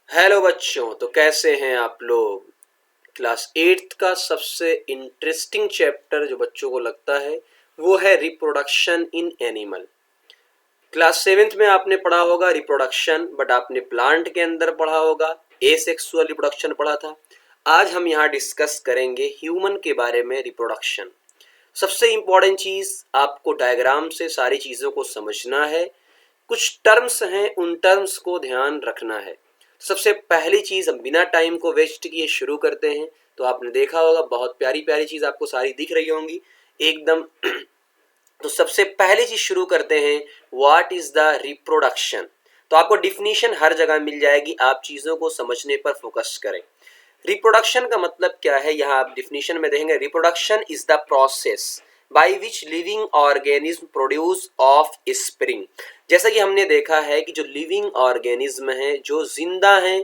Hello बच्चों, तो कैसे हैं आप लोग। क्लास एट्थ का सबसे इंटरेस्टिंग चैप्टर जो बच्चों को लगता है वो है reproduction in animal. Class seventh में आपने पढ़ा होगा रिप्रोडक्शन, बट आपने प्लांट के अंदर पढ़ा होगा एसेक्सुअल रिप्रोडक्शन पढ़ा था। आज हम यहाँ डिस्कस करेंगे ह्यूमन के बारे में रिप्रोडक्शन। सबसे इम्पॉर्टेंट चीज़, आपको डायग्राम से सारी चीज़ों को समझना है। कुछ टर्म्स हैं, उन टर्म्स को ध्यान रखना है। सबसे पहली चीज़, हम बिना टाइम को वेस्ट किए शुरू करते हैं। तो आपने देखा होगा बहुत प्यारी प्यारी चीज़ आपको सारी दिख रही होंगी एकदम। तो सबसे पहली चीज़ शुरू करते हैं, व्हाट इज़ द रिप्रोडक्शन। तो आपको डिफिनीशन हर जगह मिल जाएगी, आप चीज़ों को समझने पर फोकस करें। रिप्रोडक्शन का मतलब क्या है, यहाँ आप डिफिनीशन में देखेंगे, reproduction is the process by which living organism produce of spring. जैसा कि हमने देखा है कि जो लिविंग ऑर्गेनिज्म है, जो जिंदा हैं,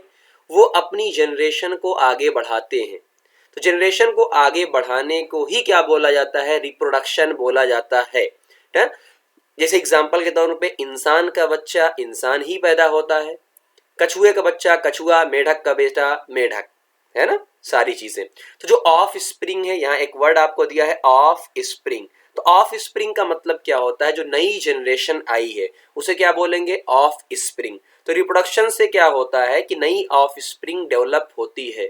वो अपनी जनरेशन को आगे बढ़ाते हैं। तो जनरेशन को आगे बढ़ाने को ही क्या बोला जाता है, रिप्रोडक्शन बोला जाता है। जैसे एग्जाम्पल के तौर पे इंसान का बच्चा इंसान ही पैदा होता है, कछुए का बच्चा कछुआ, मेढक का बेटा मेढक, है ना, सारी चीजें। तो जो ऑफ स्प्रिंग है, यहाँ एक वर्ड आपको दिया है ऑफ स्प्रिंग। तो ऑफ स्प्रिंग का मतलब क्या होता है, जो नई जनरेशन आई है उसे क्या बोलेंगे, ऑफ स्प्रिंग। तो रिप्रोडक्शन से क्या होता है कि नई ऑफ स्प्रिंग डेवलप होती है।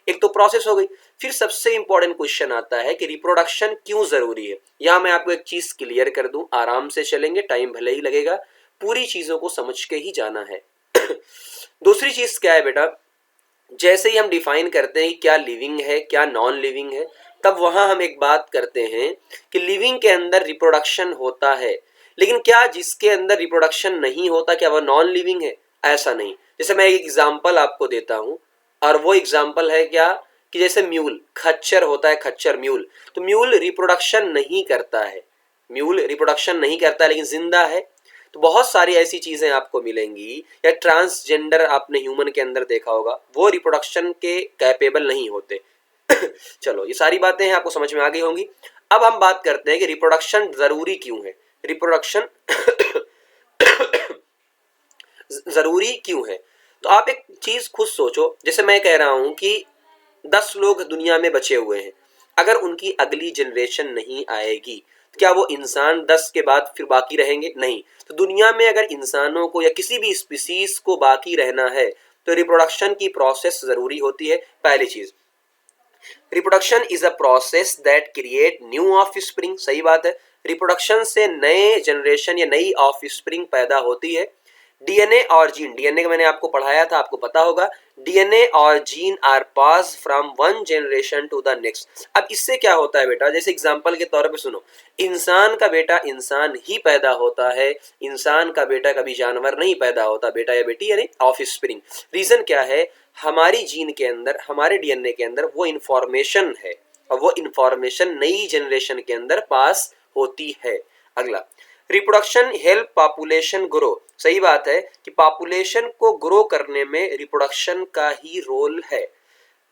एक तो प्रोसेस हो गई। फिर सबसे इंपॉर्टेंट क्वेश्चन आता है कि रिप्रोडक्शन क्यों जरूरी है। यहां मैं आपको एक चीज क्लियर कर दूं, आराम से चलेंगे, टाइम भले ही लगेगा, पूरी चीजों को समझ के ही जाना है। दूसरी चीज क्या है बेटा, जैसे ही हम डिफाइन करते हैं क्या लिविंग है क्या नॉन लिविंग है, तब वहां हम एक बात करते हैं कि लिविंग के अंदर रिप्रोडक्शन होता है, लेकिन क्या जिसके अंदर रिप्रोडक्शन नहीं होता क्या वह नॉन लिविंग है, ऐसा नहीं। जैसे मैं एक एग्जांपल आपको देता हूं, और वो एग्जांपल है क्या, कि जैसे म्यूल, खच्चर होता है, खच्चर म्यूल, तो म्यूल रिप्रोडक्शन नहीं करता है, म्यूल रिप्रोडक्शन नहीं करता है लेकिन जिंदा है। तो बहुत सारी ऐसी चीजें आपको मिलेंगी, या ट्रांसजेंडर आपने ह्यूमन के अंदर देखा होगा, वो रिप्रोडक्शन के कैपेबल नहीं होते। चलो, ये सारी बातें हैं आपको समझ में आ गई होंगी। अब हम बात करते हैं कि रिप्रोडक्शन जरूरी क्यों है। रिप्रोडक्शन जरूरी क्यों है, तो आप एक चीज खुद सोचो। जैसे मैं कह रहा हूं कि 10 लोग दुनिया में बचे हुए हैं, अगर उनकी अगली जनरेशन नहीं आएगी तो क्या वो इंसान 10 के बाद फिर बाकी रहेंगे, नहीं। तो दुनिया में अगर इंसानों को या किसी भी स्पीसीज को बाकी रहना है तो रिप्रोडक्शन की प्रोसेस जरूरी होती है। पहली चीज, reproduction is a process that create new of spring, सही बात है। रिप्रोडक्शन से नए जनरेशन या नई ऑफ स्प्रिंग पैदा होती है। डीएनए और जीन, डीएनए का मैंने आपको पढ़ाया था, आपको पता होगा, डीएनए और gene are pass from one generation to the next. अब इससे क्या होता है बेटा, जैसे एग्जांपल के तौर पे सुनो, इंसान का बेटा इंसान ही पैदा होता है, इंसान का बेटा कभी जानवर नहीं पैदा होता, बेटा या बेटी यानी ऑफ स्प्रिंग। रीजन क्या है, हमारी जीन के अंदर, हमारे डीएनए के अंदर वो इंफॉर्मेशन है, और वो इंफॉर्मेशन नई जनरेशन के अंदर पास होती है। अगला, रिप्रोडक्शन हेल्प पॉपुलेशन ग्रो, सही बात है कि पॉपुलेशन को ग्रो करने में रिप्रोडक्शन का ही रोल है।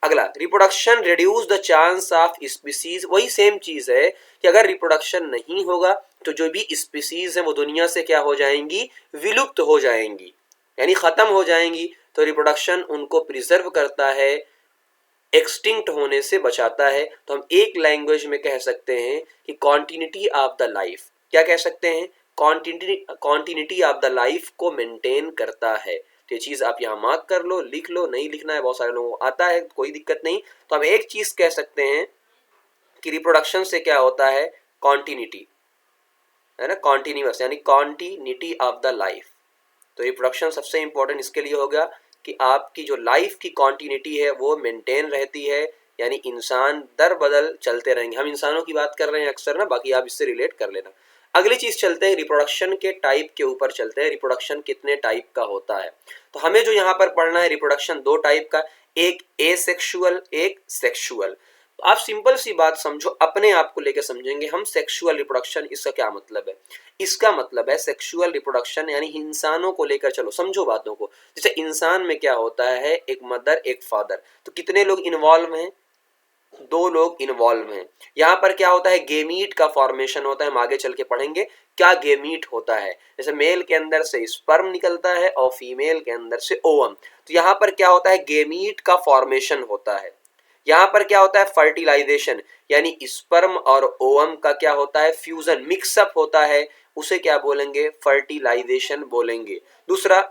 अगला, reproduction reduce the chance of species, वही सेम चीज है कि अगर रिप्रोडक्शन नहीं होगा तो जो भी स्पीसीज है वो दुनिया से क्या हो जाएंगी, विलुप्त हो जाएंगी, यानी खत्म हो जाएंगी। तो रिप्रोडक्शन उनको प्रिजर्व करता है, एक्सटिंक्ट होने से बचाता है। तो हम एक लैंग्वेज में कह सकते हैं कि कॉन्टिन्यूटी ऑफ द लाइफ, क्या कह सकते हैं, कॉन्टिन्यूटी ऑफ द लाइफ को मेंटेन करता है। तो ये चीज आप यहाँ मार्क कर लो, लिख लो, नहीं लिखना है बहुत सारे लोगों को आता है, कोई दिक्कत नहीं। तो हम एक चीज कह सकते हैं कि रिप्रोडक्शन से क्या होता है, कॉन्टिन्यूटी, है ना, कॉन्टिन्यूअस यानी कॉन्टिन्यूटी ऑफ द लाइफ। तो रिप्रोडक्शन सबसे इंपॉर्टेंट इसके लिए हो गया कि आपकी जो लाइफ की कॉन्टिन्यूटी है वो मेंटेन रहती है, यानी इंसान दर बदल चलते रहेंगे। हम इंसानों की बात कर रहे हैं अक्सर ना, बाकी आप इससे रिलेट कर लेना। अगली चीज चलते हैं, रिप्रोडक्शन के टाइप के ऊपर चलते हैं, रिप्रोडक्शन कितने टाइप का होता है। तो हमें जो यहाँ पर पढ़ना है, रिप्रोडक्शन दो टाइप का, एक एसेक्सुअल, एक सेक्सुअल। तो आप सिंपल सी बात समझो, अपने आप को लेकर समझेंगे हम, सेक्सुअल रिप्रोडक्शन इसका क्या मतलब है। इसका मतलब है सेक्सुअल रिप्रोडक्शन यानी इंसानों को लेकर, चलो समझो बातों को। जैसे इंसान में क्या होता है, एक मदर एक फादर, तो कितने लोग इन्वॉल्व हैं, दो लोग इन्वॉल्व हैं। यहाँ पर क्या होता है, गेमीट का फॉर्मेशन होता है, हम आगे चल के पढ़ेंगे क्या गेमीट होता है। जैसे मेल के अंदर से स्पर्म निकलता है और फीमेल के अंदर से ओवम, तो यहाँ पर क्या होता है, गेमीट का फॉर्मेशन होता है। यहाँ पर क्या होता है, फर्टिलाइजेशन, यानी स्पर्म और ओवम का क्या होता है, फ्यूजन, मिक्सअप होता है, उसे क्या बोलेंगे, फर्टिलाइजेशन बोलेंगे। दूसरा,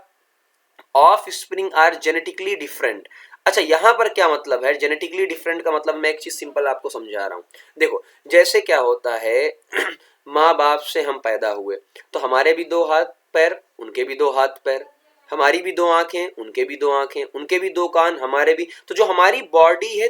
offspring are genetically different. अच्छा, यहां पर क्या मतलब है जेनेटिकली डिफरेंट का, मतलब मैं एक चीज सिंपल आपको समझा रहा हूं। देखो, जैसे क्या होता है माँ बाप से हम पैदा हुए, तो हमारे भी दो हाथ पैर, उनके भी दो हाथ पैर, हमारी भी दो आंखें, उनके भी दो आंखें, उनके भी दो कान, हमारे भी, तो जो हमारी बॉडी है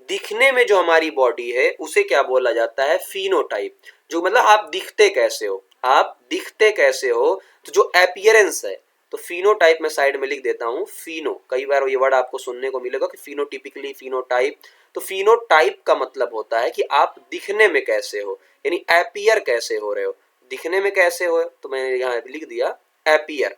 दिखने में जो हमारी बॉडी है उसे क्या बोला जाता है, फिनोटाइप। जो मतलब आप दिखते कैसे हो, आप दिखते कैसे हो, तो जो एपियरेंस है, तो फिनोटाइप में साइड में लिख देता हूं, फिनो, कई बार ये वर्ड आपको सुनने को मिलेगा कि फिनोटिपिकली, फिनोटाइप। तो फिनोटाइप का मतलब होता है कि आप दिखने में कैसे हो, यानी एपियर कैसे हो रहे हो, दिखने में कैसे हो, तो मैंने यहाँ लिख दिया एपियर,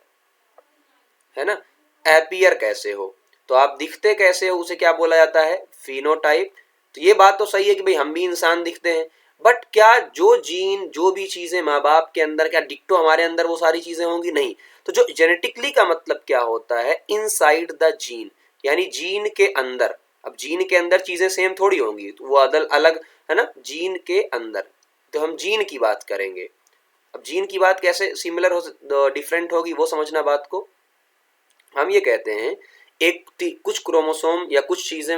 है ना, एपियर कैसे हो, तो आप दिखते कैसे हो उसे क्या बोला जाता है, फिनोटाइप। तो ये बात तो सही है कि भाई हम भी इंसान दिखते हैं, बट क्या जो जीन, जो भी चीजें माँ बाप के अंदर, क्या डिक्टो हमारे अंदर वो सारी चीजें होंगी, नहीं। तो जो जेनेटिकली का मतलब क्या होता है, इनसाइड द जीन, यानी जीन के अंदर। अब जीन के अंदर चीजें सेम थोड़ी होंगी, तो वो अलग अलग है ना, जीन के अंदर, तो हम जीन की बात करेंगे। अब जीन की बात कैसे सिमिलर हो, डिफरेंट होगी, वो समझना बात को। हम ये कहते हैं कुछ क्रोमोसोम या कुछ चीजें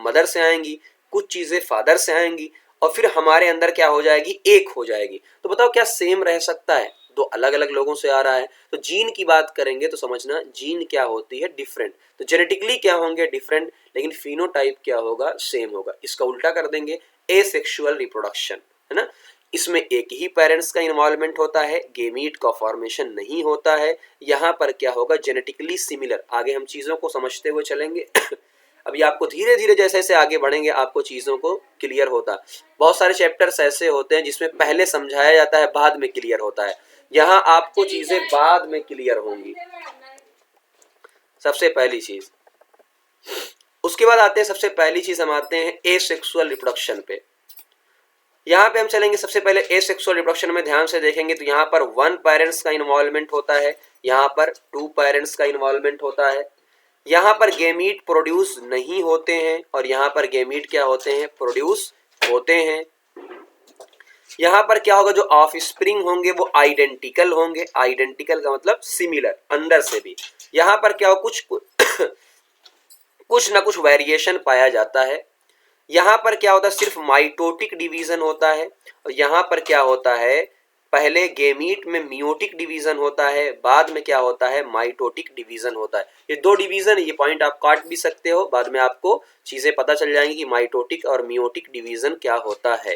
मदर से आएंगी, कुछ चीजें फादर से आएंगी, और फिर हमारे अंदर क्या हो जाएगी, एक हो जाएगी। तो बताओ क्या सेम रह सकता है, दो अलग अलग लोगों से आ रहा है। तो जीन की बात करेंगे तो समझना जीन क्या होती है, डिफरेंट। तो जेनेटिकली क्या होंगे, डिफरेंट, लेकिन फिनोटाइप क्या होगा, सेम होगा। इसका उल्टा कर देंगे, एसेक्सुअल रिप्रोडक्शन, है ना, इसमें एक ही पेरेंट्स का इन्वॉल्वमेंट होता है, गेमीट का फॉर्मेशन नहीं होता है। यहाँ पर क्या होगा, जेनेटिकली सिमिलर। आगे हम चीजों को समझते हुए चलेंगे अभी आपको धीरे धीरे जैसे जैसे आगे बढ़ेंगे आपको चीजों को क्लियर होता। बहुत सारे चैप्टर्स ऐसे होते हैं जिसमें पहले समझाया जाता है, बाद में क्लियर होता है। यहाँ आपको चीजें बाद में क्लियर होंगी, सबसे पहली चीज। उसके बाद आते हैं, सबसे पहली चीज हम आते हैं एसेक्सुअल रिप्रोडक्शन पे। यहाँ पे हम चलेंगे सबसे पहले एसेक्सुअल रिप्रोडक्शन में, ध्यान से देखेंगे तो यहाँ पर वन पेरेंट्स का इन्वॉल्वमेंट होता है, यहाँ पर टू पेरेंट्स का इन्वॉल्वमेंट होता है। यहाँ पर गेमीट प्रोड्यूस नहीं होते हैं, और यहाँ पर गेमीट क्या होते हैं, प्रोड्यूस होते हैं। यहाँ पर क्या होगा, जो ऑफ स्प्रिंग होंगे वो आइडेंटिकल होंगे, आइडेंटिकल का मतलब सिमिलर, अंदर से भी। यहाँ पर क्या हो, कुछ ना कुछ वेरिएशन पाया जाता है। यहाँ पर क्या होता है, सिर्फ माइटोटिक डिवीजन होता है, और यहाँ पर क्या होता है, पहले गेमीट में मियोटिक डिवीजन होता है, बाद में क्या होता है, माइटोटिक डिवीजन होता है। ये दो डिवीजन, ये पॉइंट आप काट भी सकते हो, बाद में आपको चीजें पता चल जाएंगी कि माइटोटिक और मियोटिक डिवीजन क्या होता है।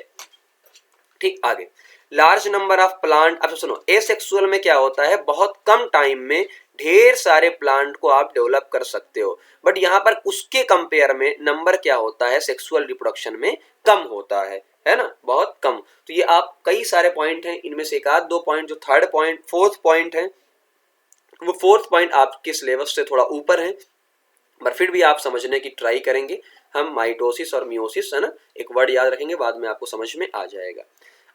ठीक, आगे लार्ज नंबर ऑफ प्लांट। अब सुनो, एसेक्सुअल में क्या होता है, बहुत कम टाइम में ढेर सारे प्लांट को आप डेवलप कर सकते हो, बट यहाँ पर उसके कंपेयर में नंबर क्या होता है, सेक्सुअल रिप्रोडक्शन में कम होता है ना, बहुत कम। तो ये आप कई सारे पॉइंट हैं, इनमें से एक आध दो पॉइंट, जो थर्ड पॉइंट, फोर्थ पॉइंट है, वो फोर्थ पॉइंट आपके सिलेबस से थोड़ा ऊपर है, पर फिर भी आप समझने की ट्राई करेंगे। हम माइटोसिस और मियोसिस, है ना, एक वर्ड याद रखेंगे, बाद में आपको समझ में आ जाएगा।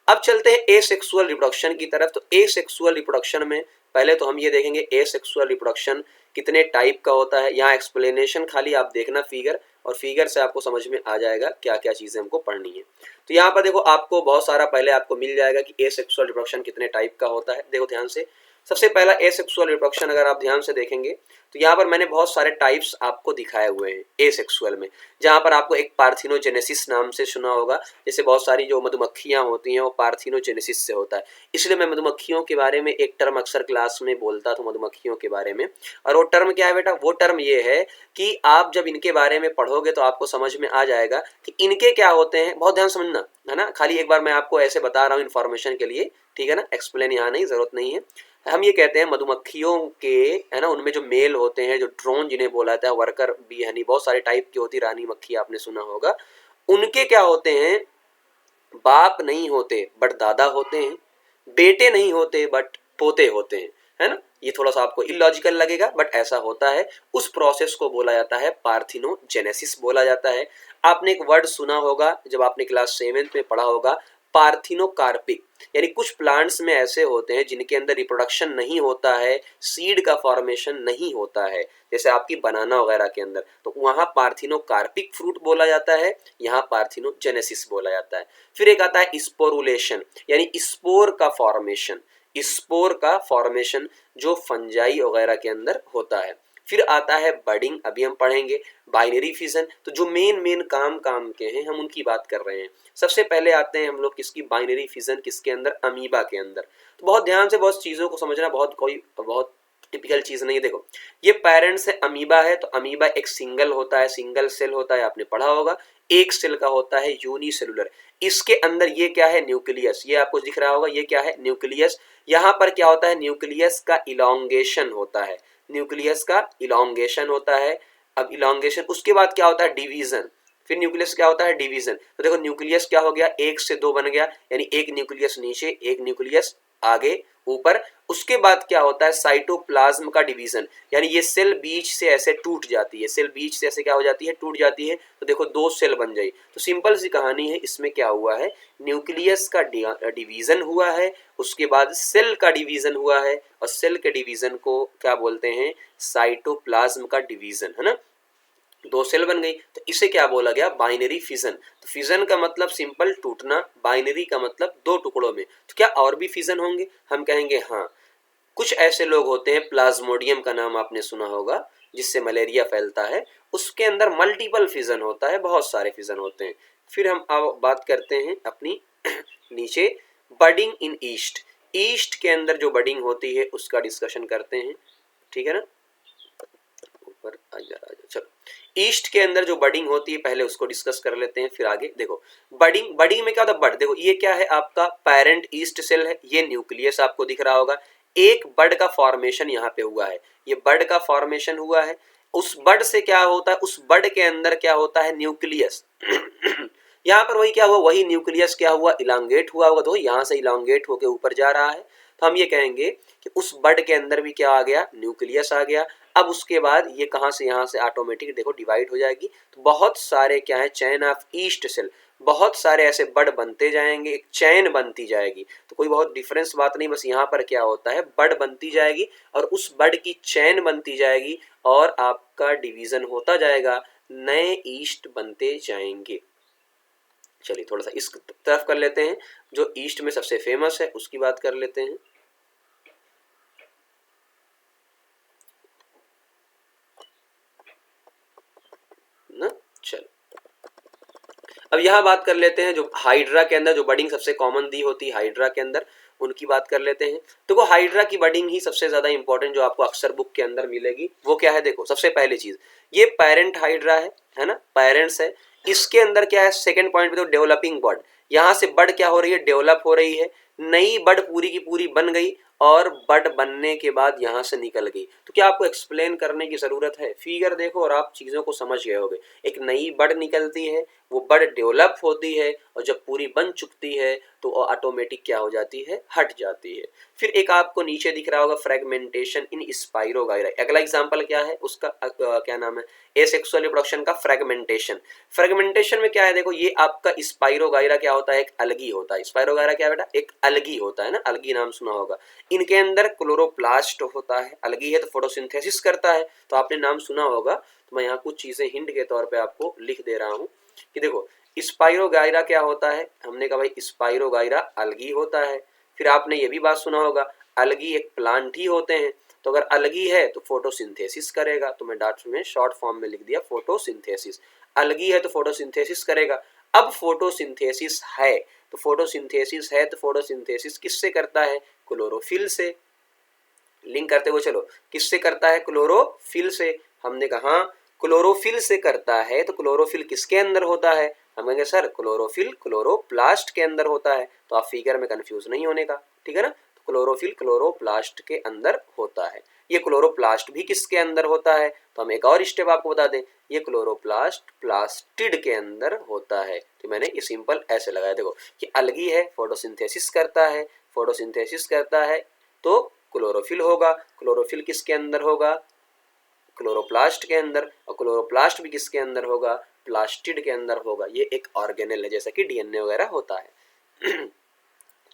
अब चलते हैं एसेक्सुअल रिप्रोडक्शन की तरफ। तो एसेक्सुअल रिप्रोडक्शन में पहले तो हम ये देखेंगे एसेक्सुअल रिप्रोडक्शन कितने टाइप का होता है। यहाँ एक्सप्लेनेशन खाली आप देखना फिगर, और फिगर से आपको समझ में आ जाएगा क्या क्या चीजें हमको पढ़नी है। तो यहाँ पर देखो, आपको बहुत सारा पहले आपको मिल जाएगा कि एसेक्सुअल रिप्रोडक्शन कितने टाइप का होता है। देखो ध्यान से, सबसे पहला एसेक्सुअल रिप्रोडक्शन अगर आप ध्यान से देखेंगे तो यहाँ पर मैंने बहुत सारे टाइप्स आपको दिखाए हुए हैं एसेक्सुअल में। जहाँ पर आपको एक पार्थिनोजेनेसिस नाम से सुना होगा, जैसे बहुत सारी जो मधुमक्खियाँ होती हैं वो पार्थिनोजेनेसिस से होता है, इसलिए मैं मधुमक्खियों के बारे में एक टर्म अक्सर क्लास में बोलता था, मधुमक्खियों के बारे में। और वो टर्म क्या है बेटा, वो टर्म ये है कि आप जब इनके बारे में पढ़ोगे तो आपको समझ में आ जाएगा कि इनके क्या होते हैं। बहुत ध्यान समझना, है ना, खाली एक बार मैं आपको ऐसे बता रहा हूँ इन्फॉर्मेशन के लिए, ठीक है ना, एक्सप्लेन यहाँ नहीं, जरूरत नहीं है। हम ये कहते हैं मधुमक्खियों के, है ना, उनमें जो मेल होते हैं, जो ड्रोन जिन्हें बोला जाता है, वर्कर बी हनी, बहुत सारे टाइप की होती, रानी मक्खी आपने सुना होगा, उनके क्या होते हैं, बाप नहीं होते बट दादा होते हैं, बेटे नहीं होते बट पोते होते हैं। है ना। ये थोड़ा सा आपको इलॉजिकल लगेगा बट ऐसा होता है। उस प्रोसेस को बोला जाता है पार्थिनोजेनेसिस बोला जाता है। आपने एक वर्ड सुना होगा जब आपने क्लास 7th में पढ़ा होगा, पार्थिनोकार्पिक, यानी कुछ प्लांट्स में ऐसे होते हैं जिनके अंदर रिप्रोडक्शन नहीं होता है, सीड का फॉर्मेशन नहीं होता है, जैसे आपकी बनाना वगैरह के अंदर, तो वहां पार्थिनोकार्पिक फ्रूट बोला जाता है, यहाँ पार्थिनोजेनेसिस बोला जाता है। फिर एक आता है स्पोरुलेशन, यानी स्पोर का फॉर्मेशन, स्पोर का फॉर्मेशन जो फंजाई वगैरह के अंदर होता है। फिर आता है बडिंग, अभी हम पढ़ेंगे। बाइनरी फिजन, तो जो मेन काम के हैं हम उनकी बात कर रहे हैं। सबसे पहले आते हैं हम लोग किसकी, बाइनरी फिजन किसके अंदर, अमीबा के अंदर। तो बहुत ध्यान से बहुत चीज़ों को समझना, बहुत टिपिकल चीज़ नहीं है। देखो ये पेरेंट्स है, अमीबा है, तो अमीबा एक सिंगल होता है, सिंगल सेल होता है, आपने पढ़ा होगा। एक सेल का होता है यूनिसेलुलर। इसके अंदर ये क्या है, न्यूक्लियस, ये आपको दिख रहा होगा, ये क्या है, न्यूक्लियस। यहाँ पर क्या होता है, न्यूक्लियस का इलॉन्गेशन होता है, न्यूक्लियस का इलॉन्गेशन होता है। अब इलॉन्गेशन, उसके बाद क्या होता है, डिवीजन। फिर न्यूक्लियस क्या होता है, डिवीजन। तो देखो न्यूक्लियस क्या हो गया, एक से दो बन गया, यानी एक न्यूक्लियस नीचे, एक न्यूक्लियस आगे ऊपर। उसके बाद क्या होता है, साइटोप्लाज्म का डिवीजन, यानी ये सेल बीच से ऐसे टूट जाती है, सेल बीच से ऐसे क्या हो जाती है, टूट जाती है। तो देखो दो सेल बन जाई। तो सिंपल सी कहानी है, इसमें क्या हुआ है, न्यूक्लियस का डिवीजन हुआ है, उसके बाद सेल का डिवीजन हुआ है, और सेल के डिवीजन को क्या बोलते हैं, साइटोप्लाज्म का डिवीजन, है ना। दो सेल बन गई, तो इसे क्या बोला गया, बाइनरी फिजन। तो फिजन का मतलब सिंपल टूटना, बाइनरी का मतलब दो टुकड़ों में। तो क्या और भी फिजन होंगे, हम कहेंगे हाँ। कुछ ऐसे लोग होते हैं, प्लाज्मोडियम का नाम आपने सुना होगा, जिससे मलेरिया फैलता है, उसके अंदर मल्टीपल फिजन होता है, बहुत सारे फिजन होते हैं। फिर हम अब बात करते हैं अपनी नीचे, बडिंग इन ईस्ट। ईस्ट के अंदर जो बडिंग होती है उसका डिस्कशन करते हैं, ठीक है ना। ऊपर चलो, ईस्ट के अंदर जो बडिंग होती है पहले उसको डिस्कस कर लेते हैं, फिर आगे देखो। बडिंग में क्या होता है, बड, देखो ये क्या है, आपका पेरेंट ईस्ट सेल है, ये न्यूक्लियस आपको दिख रहा होगा। एक बड का फॉर्मेशन यहाँ पे हुआ है, ये बड का फॉर्मेशन हुआ है। उस बड से क्या होता है, उस बड के अंदर क्या होता है, न्यूक्लियस। यहाँ पर वही क्या हुआ, वही न्यूक्लियस क्या हुआ, इलांगेट हुआ होगा, तो यहाँ से इलांगेट होकर ऊपर जा रहा है। तो हम ये कहेंगे कि उस बड के अंदर भी क्या आ गया, न्यूक्लियस आ गया। अब उसके बाद ये कहाँ से, यहाँ से ऑटोमेटिक देखो डिवाइड हो जाएगी। तो बहुत सारे क्या है, चैन ऑफ ईस्ट सेल, बहुत सारे ऐसे बड बनते जाएंगे, एक चैन बनती जाएगी। तो कोई बहुत डिफरेंस बात नहीं, बस यहाँ पर क्या होता है, बड बनती जाएगी और उस बड की चैन बनती जाएगी और आपका डिवीजन होता जाएगा, नए ईस्ट बनते जाएंगे। चलिए थोड़ा सा इस तरफ कर लेते हैं, जो ईस्ट में सबसे फेमस है उसकी बात कर लेते हैं ना। चलो अब यहाँ बात कर लेते हैं, जो हाइड्रा के अंदर जो बडिंग सबसे कॉमन दी होती है हाइड्रा के अंदर, उनकी बात कर लेते हैं। तो वो हाइड्रा की बडिंग ही सबसे ज्यादा इंपॉर्टेंट जो आपको अक्सर बुक के अंदर मिलेगी, वो क्या है, देखो सबसे पहली चीज, ये पेरेंट हाइड्रा है ना, पेरेंट्स है। इसके अंदर क्या है, सेकंड पॉइंट पे तो डेवलपिंग बड, यहाँ से बड क्या हो रही है, डेवलप हो रही है, नई बड पूरी की पूरी बन गई और बड बनने के बाद यहाँ से निकल गई। तो क्या आपको एक्सप्लेन करने की जरूरत है, फिगर देखो और आप चीजों को समझ गए होगे। एक नई बड निकलती है, वो बड डेवलप होती है और जब पूरी बन चुकती है तो ऑटोमेटिक क्या हो जाती है, हट जाती है। फिर एक आपको नीचे दिख रहा होगा फ्रेगमेंटेशन इन स्पाइरोगाइरा, अगला एग्जांपल क्या है उसका, क्या नाम है, एसेक्सुअल रिप्रोडक्शन का फ्रेगमेंटेशन। फ्रेगमेंटेशन में क्या है, देखो ये आपका स्पाइरोगाइरा क्या होता है, एक अलगी होता है। स्पाइरोगाइरा क्या बेटा, एक अलगी होता है ना, अलगी नाम सुना होगा। इनके अंदर क्लोरोप्लास्ट होता है, अलगी है तो फोटोसिंथेसिस करता है, तो आपने नाम सुना होगा। तो मैं यहाँ कुछ चीजें हिंट के तौर पे आपको लिख दे रहा हूँ कि देखो स्पाइरोगाइरा क्या होता है, हमने कहा भाई स्पाइरोगाइरा अलगी होता है। फिर आपने ये भी बात सुना होगा, अलगी एक प्लांट ही होते हैं, तो अगर अलगी है तो फोटोसिंथेसिस करेगा, तो मैं डॉट्स में शॉर्ट फॉर्म में लिख दिया फोटोसिंथेसिस। अलगी है तो फोटोसिंथेसिस करेगा। अब फोटोसिंथेसिस है, तो फोटोसिंथेसिस है तो फोटोसिंथेसिस किससे करता है, क्लोरोफिल से। लिंक करते हुए चलो, किससे करता है, क्लोरोफिल से। हमने कहा क्लोरोफिल से करता है, तो क्लोरोफिल किसके अंदर होता है, हम कहेंगे सर क्लोरोफिल क्लोरोप्लास्ट के अंदर होता है। तो आप फिगर में कंफ्यूज नहीं होने का, ठीक है ना। तो क्लोरोफिल क्लोरोप्लास्ट के अंदर होता है। ये क्लोरोप्लास्ट भी किसके अंदर होता है, तो हम एक और स्टेप आपको बता दें, ये क्लोरोप्लास्ट प्लास्टिड के अंदर होता है। तो मैंने ये सिंपल ऐसे लगाया, देखो कि अलगी है, फोटोसिंथेसिस करता है, फोटोसिंथेसिस करता है तो क्लोरोफिल होगा। क्लोरोफिल किसके अंदर होगा? क्लोरोप्लास्ट के अंदर। और क्लोरोप्लास्ट भी किसके अंदर होगा? प्लास्टिड के अंदर होगा। ये एक ऑर्गेनेल है, जैसा कि डीएनए वगैरह होता है।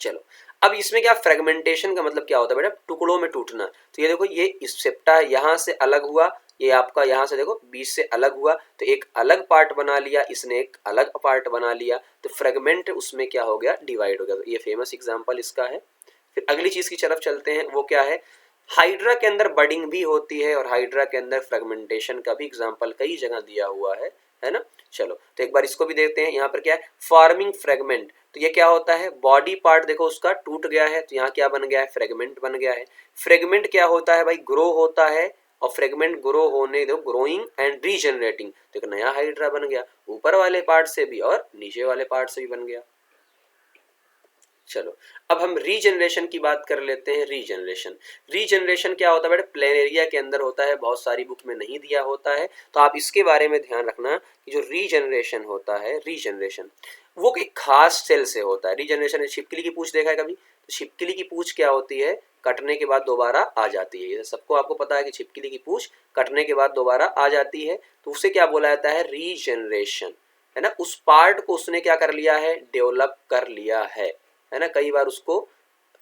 चलो, अब इसमें क्या फ्रेगमेंटेशन का मतलब क्या होता है बेटा? टुकड़ों में टूटना। तो ये देखो, ये इस सेप्टा यहाँ से अलग हुआ, ये आपका यहाँ से देखो बीच से अलग हुआ, तो एक अलग पार्ट बना लिया इसने, एक अलग पार्ट बना लिया, तो फ्रेगमेंट उसमें क्या हो गया? डिवाइड हो गया। तो ये फेमस एग्जांपल इसका है। फिर अगली चीज की तरफ चलते हैं, वो क्या है? हाइड्रा के अंदर बडिंग भी होती है और हाइड्रा के अंदर फ्रेगमेंटेशन का भी एग्जांपल कई जगह दिया हुआ है ना। चलो, तो एक बार इसको भी देखते हैं। यहाँ पर क्या है? Forming fragment. तो ये क्या होता है? बॉडी पार्ट देखो उसका टूट गया है, तो यहाँ क्या बन गया है? फ्रेगमेंट बन गया है। फ्रेगमेंट क्या होता है भाई? ग्रो होता है, और फ्रेगमेंट ग्रो होने दो, ग्रोइंग एंड रीजनरेटिंग, तो एक नया हाइड्रा बन गया, ऊपर वाले पार्ट से भी और नीचे वाले पार्ट से भी बन गया। चलो, अब हम रीजनरेशन की बात कर लेते हैं। रीजनरेशन क्या होता है बेटा? प्लेनेरिया के अंदर होता है, बहुत सारी बुक में नहीं दिया होता है, तो आप इसके बारे में ध्यान रखना कि जो रीजनरेशन होता है, रीजनरेशन वो एक खास सेल से होता है। रीजनरेशन, छिपकली की पूंछ देखा है कभी? तो छिपकली की पूंछ क्या होती है? कटने के बाद दोबारा आ जाती है। ये सबको आपको पता है कि छिपकली की पूंछ कटने के बाद दोबारा आ जाती है, तो उसे क्या बोला जाता है? रीजनरेशन, है ना। उस पार्ट को उसने क्या कर लिया है? डेवलप कर लिया है ना। कई बार उसको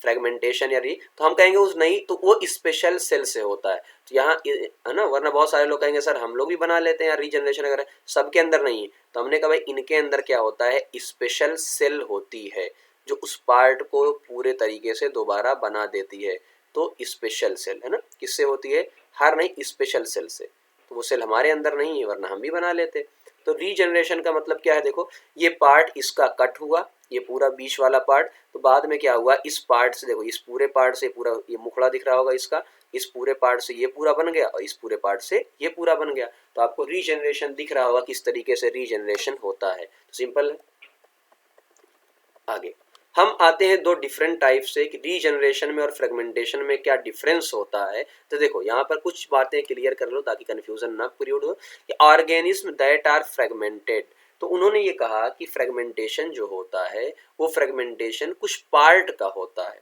फ्रेगमेंटेशन या तो हम कहेंगे उस नहीं, तो वो स्पेशल सेल से होता है। तो यहाँ है ना, वरना बहुत सारे लोग कहेंगे सर हम लोग भी बना लेते हैं यार रीजनरेशन वगैरह, सबके अंदर नहीं है। तो हमने कहा भाई इनके अंदर क्या होता है? स्पेशल सेल होती है जो उस पार्ट को पूरे तरीके से दोबारा बना देती है। तो स्पेशल सेल, है ना, किससे होती है? हर नहीं, स्पेशल सेल से। तो वो सेल हमारे अंदर नहीं है, वरना हम भी बना लेते। तो रीजनरेशन का मतलब क्या है? देखो, ये पार्ट इसका कट हुआ, ये पूरा बीच वाला पार्ट, तो बाद में क्या हुआ? इस पार्ट से देखो, इस पूरे पार्ट से पूरा, ये मुखड़ा दिख रहा होगा इसका, इस पूरे पार्ट से ये पूरा बन गया और इस पूरे पार्ट से ये पूरा बन गया। तो आपको रीजनरेशन दिख रहा होगा किस तरीके से रीजनरेशन होता है। तो सिंपल है। आगे हम आते हैं दो डिफरेंट टाइप से कि रीजनरेशन में और फ्रेगमेंटेशन में क्या डिफरेंस होता है। तो देखो, यहाँ पर कुछ बातें क्लियर कर लो ताकि कंफ्यूजन ना क्रिएट हो। कि ऑर्गेनिज्म दैट आर फ्रेगमेंटेड, तो उन्होंने ये कहा कि फ्रेगमेंटेशन जो होता है वो फ्रेगमेंटेशन कुछ पार्ट का होता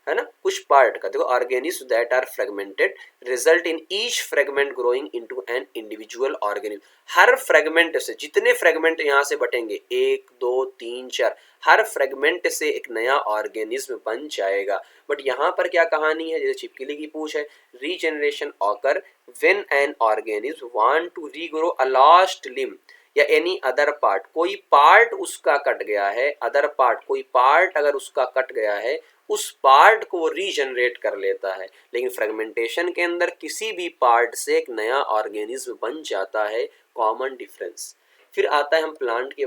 है ना, कुछ पार्ट का। देखो, organism that are fragmented result in each fragment growing into an individual organism. हर फ्रेगमेंट से, जितने फ्रेगमेंट यहाँ से बटेंगे, 1 2 3 4, हर फ्रेगमेंट से एक नया ऑर्गेनिज्म बन जाएगा। बट यहाँ पर क्या कहानी है? जैसे छिपकली की पूंछ है, regeneration occur when an organism want to regrow a lost limb या एनी अदर पार्ट, कोई पार्ट उसका कट गया है, अदर पार्ट, कोई पार्ट अगर उसका कट गया है, उस पार्ट को वो रीजनरेट कर लेता है। लेकिन फ्रेगमेंटेशन के अंदर किसी भी पार्ट से एक नया ऑर्गेनिज्म बन जाता है। Common difference. फिर आता है, हम प्लांट के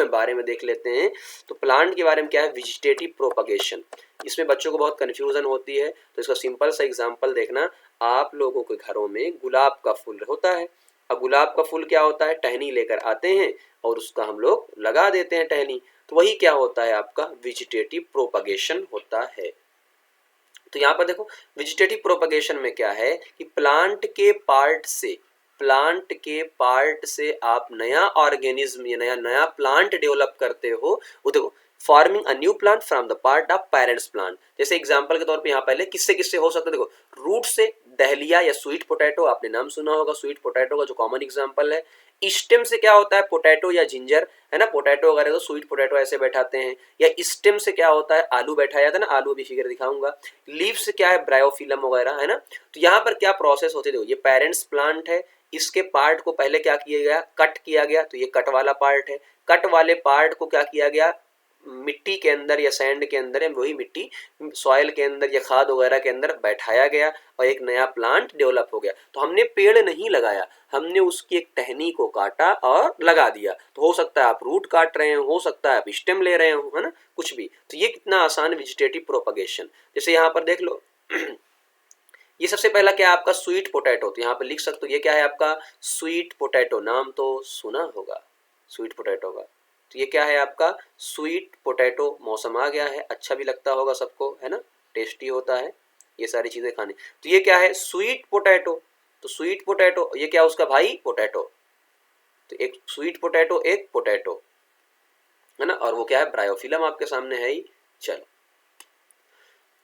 बारे में देख लेते हैं। तो प्लांट के बारे में क्या है? Vegetative propagation. इसमें बच्चों को बहुत कन्फ्यूजन होती है, तो इसका सिंपल सा एग्जांपल देखना। आप लोगों के घरों में गुलाब का फूल होता है। अब गुलाब का फूल क्या होता है? टहनी लेकर आते हैं और उसका हम लोग लगा देते हैं टहनी, तो वही क्या होता है? आपका वेजिटेटिव प्रोपगेशन होता है। तो यहाँ पर देखो, वेजिटेटिव प्रोपगेशन में क्या है कि प्लांट के पार्ट से आप नया ऑर्गेनिज्म या नया नया प्लांट डेवलप करते हो। वो देखो, forming a new plant from the part of parents plant. जैसे एग्जांपल के तौर पे यहाँ पहले किससे किससे हो सकता है? देखो, रूट से डहलिया या स्वीट पोटैटो, आपने नाम सुना होगा स्वीट पोटैटो का, जो कॉमन एग्जांपल है। स्टेम से क्या होता है? पोटैटो या जिंजर, है ना। पोटैटो वगैरह तो स्वीट पोटैटो ऐसे बैठाते हैं। या स्टेम से क्या होता है? आलू बैठाया जाता है ना, आलू भी फिगर दिखाऊंगा। लीव से क्या है? ब्रायोफिलम वगैरह, है ना। तो यहाँ पर क्या प्रोसेस होती है? देखो, ये पेरेंट्स प्लांट है, इसके पार्ट को पहले क्या किया गया? कट किया गया, तो ये कट वाला पार्ट है। कट वाले पार्ट को क्या किया गया? मिट्टी के अंदर या सैंड के अंदर, वही मिट्टी सॉइल के अंदर या खाद वगैरह के अंदर बैठाया गया और एक नया प्लांट डेवलप हो गया। तो हमने पेड़ नहीं लगाया, हमने उसकी एक टहनी को काटा और लगा दिया। तो हो सकता है आप रूट काट रहे हो सकता है आप स्टेम ले रहे हो, है ना, कुछ भी। तो ये कितना आसान वेजिटेटिव प्रोपगेशन। जैसे यहाँ पर देख लो, ये सबसे पहला क्या है? आपका स्वीट पोटैटो। तो यहाँ पर लिख सकते हो ये क्या है? आपका स्वीट पोटैटो। नाम तो सुना होगा स्वीट पोटैटो का। तो ये क्या है? आपका स्वीट पोटैटो। मौसम आ गया है, अच्छा भी लगता होगा सबको, है ना, टेस्टी होता है ये सारी चीजें खाने। तो ये क्या है? Sweet potato. तो स्वीट पोटैटो, ये क्या? उसका भाई पोटैटो। तो एक स्वीट पोटैटो, एक पोटैटो, है ना। और वो क्या है? ब्रायोफिलम आपके सामने है ही। चलो,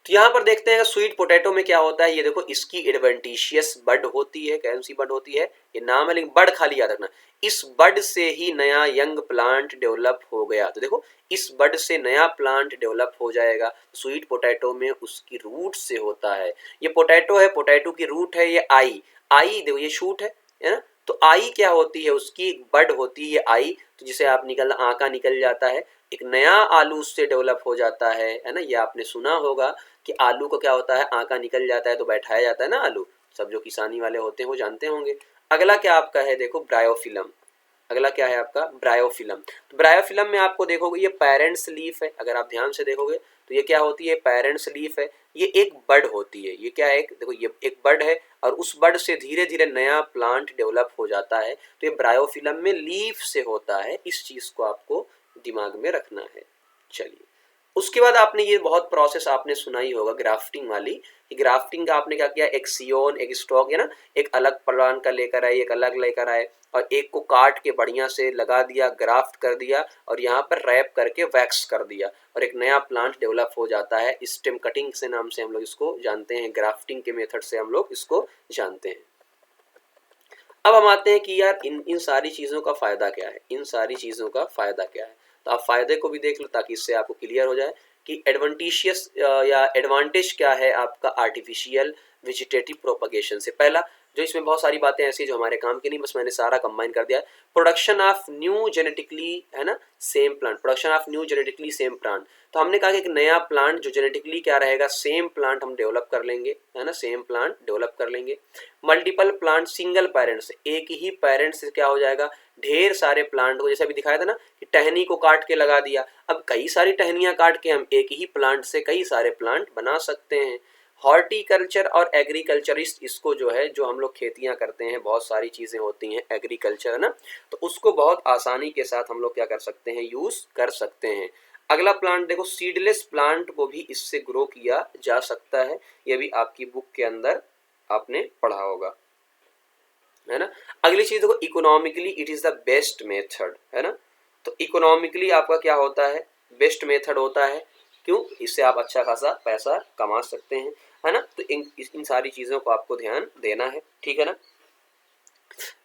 तो यहाँ पर देखते हैं स्वीट पोटैटो में क्या होता है। ये देखो इसकी एडवेंटिशियस बड होती है। कौन सी बड होती है, ये नाम है लेकिन बड खाली याद रखना। इस बड से ही नया यंग प्लांट डेवलप हो गया। तो देखो इस बड से नया प्लांट डेवलप हो जाएगा। स्वीट पोटैटो में उसकी रूट से होता है। ये पोटैटो है, पोटैटो की रूट है ये आई। आई देखो ये शूट है ना। तो आई क्या होती है, उसकी एक बड होती है आई, तो जिसे आप निकल आका निकल जाता है, एक नया आलू उससे डेवलप हो जाता है ना। ये आपने सुना होगा कि आलू को क्या होता है, आका निकल जाता है तो बैठाया जाता है ना आलू। सब जो किसानी वाले होते हैं वो जानते होंगे। अगला क्या आपका है, देखो ब्रायोफिलम। अगला क्या है आपका, ब्रायोफिलम। तो ब्रायोफिलम में आपको देखोगे ये पेरेंट्स लीफ है। अगर आप ध्यान से देखोगे तो ये क्या होती है, पेरेंट्स लीफ है। ये एक बड होती है। ये क्या है, देखो ये एक बड है और उस बड से धीरे धीरे नया प्लांट डेवलप हो जाता है। तो ये ब्रायोफिलम में लीफ से होता है। इस चीज को आपको दिमाग में रखना है। चलिए उसके बाद आपने ये बहुत प्रोसेस आपने सुना ही होगा ग्राफ्टिंग वाली। ग्राफ्टिंग का आपने क्या किया, एक सियोन एक स्टॉक है ना, एक अलग प्लांट का लेकर आए, एक अलग लेकर आए और एक को काट के बढ़िया से लगा दिया, ग्राफ्ट कर दिया और यहाँ पर रैप करके वैक्स कर दिया और एक नया प्लांट डेवलप हो जाता है। स्टेम कटिंग से नाम से हम लोग इसको जानते हैं, ग्राफ्टिंग के मेथड से हम लोग इसको जानते हैं। अब हम आते हैं कि यार इन सारी चीज़ों का फ़ायदा क्या है, इन सारी चीज़ों का फ़ायदा क्या है। तो आप फ़ायदे को भी देख लो ताकि इससे आपको क्लियर हो जाए कि एडवांटेशियस या एडवांटेज क्या है आपका आर्टिफिशियल वेजिटेटिव प्रोपगेशन से। पहला जो इसमें बहुत सारी बातें ऐसी जो हमारे काम की नहीं, बस मैंने सारा कंबाइन कर दिया है। प्रोडक्शन ऑफ न्यू जेनेटिकली है ना same plant, production of new genetically same plant. तो हमने कहा कि एक नया प्लांट जो जेनेटिकली क्या रहेगा, सेम प्लांट हम डेवलप कर लेंगे है ना, सेम प्लांट डेवलप कर लेंगे। मल्टीपल प्लांट सिंगल पेरेंट से, एक ही पेरेंट से क्या हो जाएगा, ढेर सारे प्लांट को, जैसे अभी दिखाया था ना कि टहनी को काट के लगा दिया, अब कई सारी टहनियां काट के हम एक ही प्लांट से कई सारे प्लांट बना सकते हैं। हॉर्टिकल्चर और एग्रीकल्चरिस्ट इसको जो है, जो हम लोग खेतियां करते हैं, बहुत सारी चीज़ें होती हैं एग्रीकल्चर है ना, तो उसको बहुत आसानी के साथ हम लोग क्या कर सकते हैं, यूज़ कर सकते हैं। अगला प्लांट देखो, सीडलेस प्लांट को भी इससे ग्रो किया जा सकता है। ये भी आपकी बुक के अंदर आपने पढ़ा होगा है ना। अगली चीज देखो, economically it is the best method है ना। तो इकोनॉमिकली आपका क्या होता है, बेस्ट मेथड होता है। क्यों, इससे आप अच्छा खासा पैसा कमा सकते हैं है ना। तो इन सारी चीजों को आपको ध्यान देना है, ठीक है ना।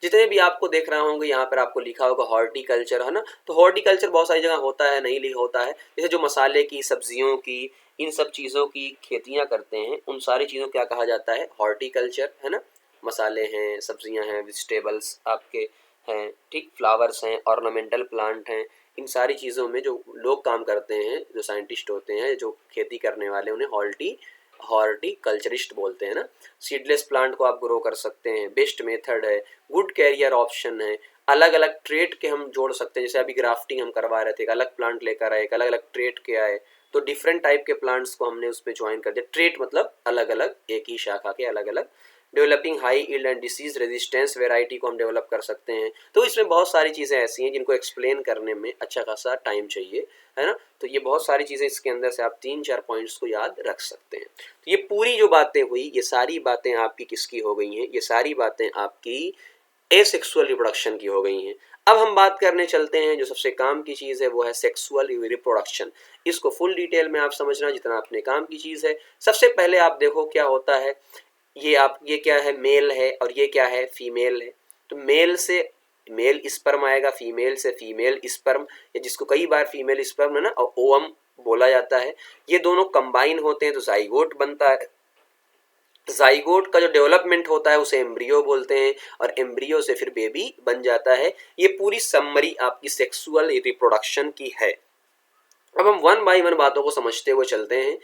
जितने भी आपको देख रहा होंगे यहाँ पर आपको लिखा होगा हॉर्टिकल्चर है ना। तो हॉर्टिकल्चर बहुत सारी जगह होता है, नहीं लिखा होता है। जैसे जो मसाले की, सब्जियों की, इन सब चीज़ों की खेतियाँ करते हैं, उन सारी चीज़ों क्या कहा जाता है, हॉर्टिकल्चर है ना। मसाले हैं, सब्जियां हैं, वेजिटेबल्स आपके हैं, ठीक, फ्लावर्स हैं, ऑर्नामेंटल प्लांट हैं, इन सारी चीज़ों में जो लोग काम करते हैं, जो साइंटिस्ट होते हैं, जो खेती करने वाले, उन्हें हॉर्टिकल्चरिस्ट बोलते हैं ना। सीडलेस प्लांट को आप ग्रो कर सकते हैं, बेस्ट मेथड है, गुड कैरियर ऑप्शन है। अलग अलग ट्रेट के हम जोड़ सकते हैं, जैसे अभी ग्राफ्टिंग हम करवा रहे थे, एक अलग प्लांट लेकर आए, एक अलग अलग ट्रेट के आए, तो डिफरेंट टाइप के प्लांट्स को हमने उसमें ज्वाइन कर दिया। ट्रेट मतलब अलग अलग, एक ही शाखा के अलग अलग। Developing high yield and disease resistance variety को हम डेवलप कर सकते हैं। तो इसमें बहुत सारी चीज़ें ऐसी हैं जिनको एक्सप्लेन करने में अच्छा खासा टाइम चाहिए है ना। तो ये बहुत सारी चीज़ें इसके अंदर से आप 3-4 पॉइंट्स को याद रख सकते हैं। तो ये पूरी जो बातें हुई, ये सारी बातें आपकी किसकी हो गई हैं, ये सारी बातें आपकी एसेक्सुअल रिप्रोडक्शन की हो गई हैं। अब हम बात करने चलते हैं, जो सबसे काम की चीज़ है वो है सेक्सुअल रिप्रोडक्शन। इसको फुल डिटेल में आप समझना जितना अपने काम की चीज़ है। सबसे पहले आप देखो क्या होता है, ये क्या है, मेल है और ये क्या है, फीमेल है। तो मेल से मेल स्पर्म आएगा, फीमेल से फीमेल स्पर्म, या जिसको कई बार फीमेल स्पर्म है ना और ओवम बोला जाता है। ये दोनों कंबाइन होते हैं तो जाइगोट बनता है। जाइगोट का जो डेवलपमेंट होता है उसे एम्ब्रियो बोलते हैं और एम्ब्रियो से फिर बेबी बन जाता है। ये पूरी समरी आपकी सेक्सुअल रिप्रोडक्शन की है। अब हम वन बाय वन बातों को समझते हुए चलते हैं,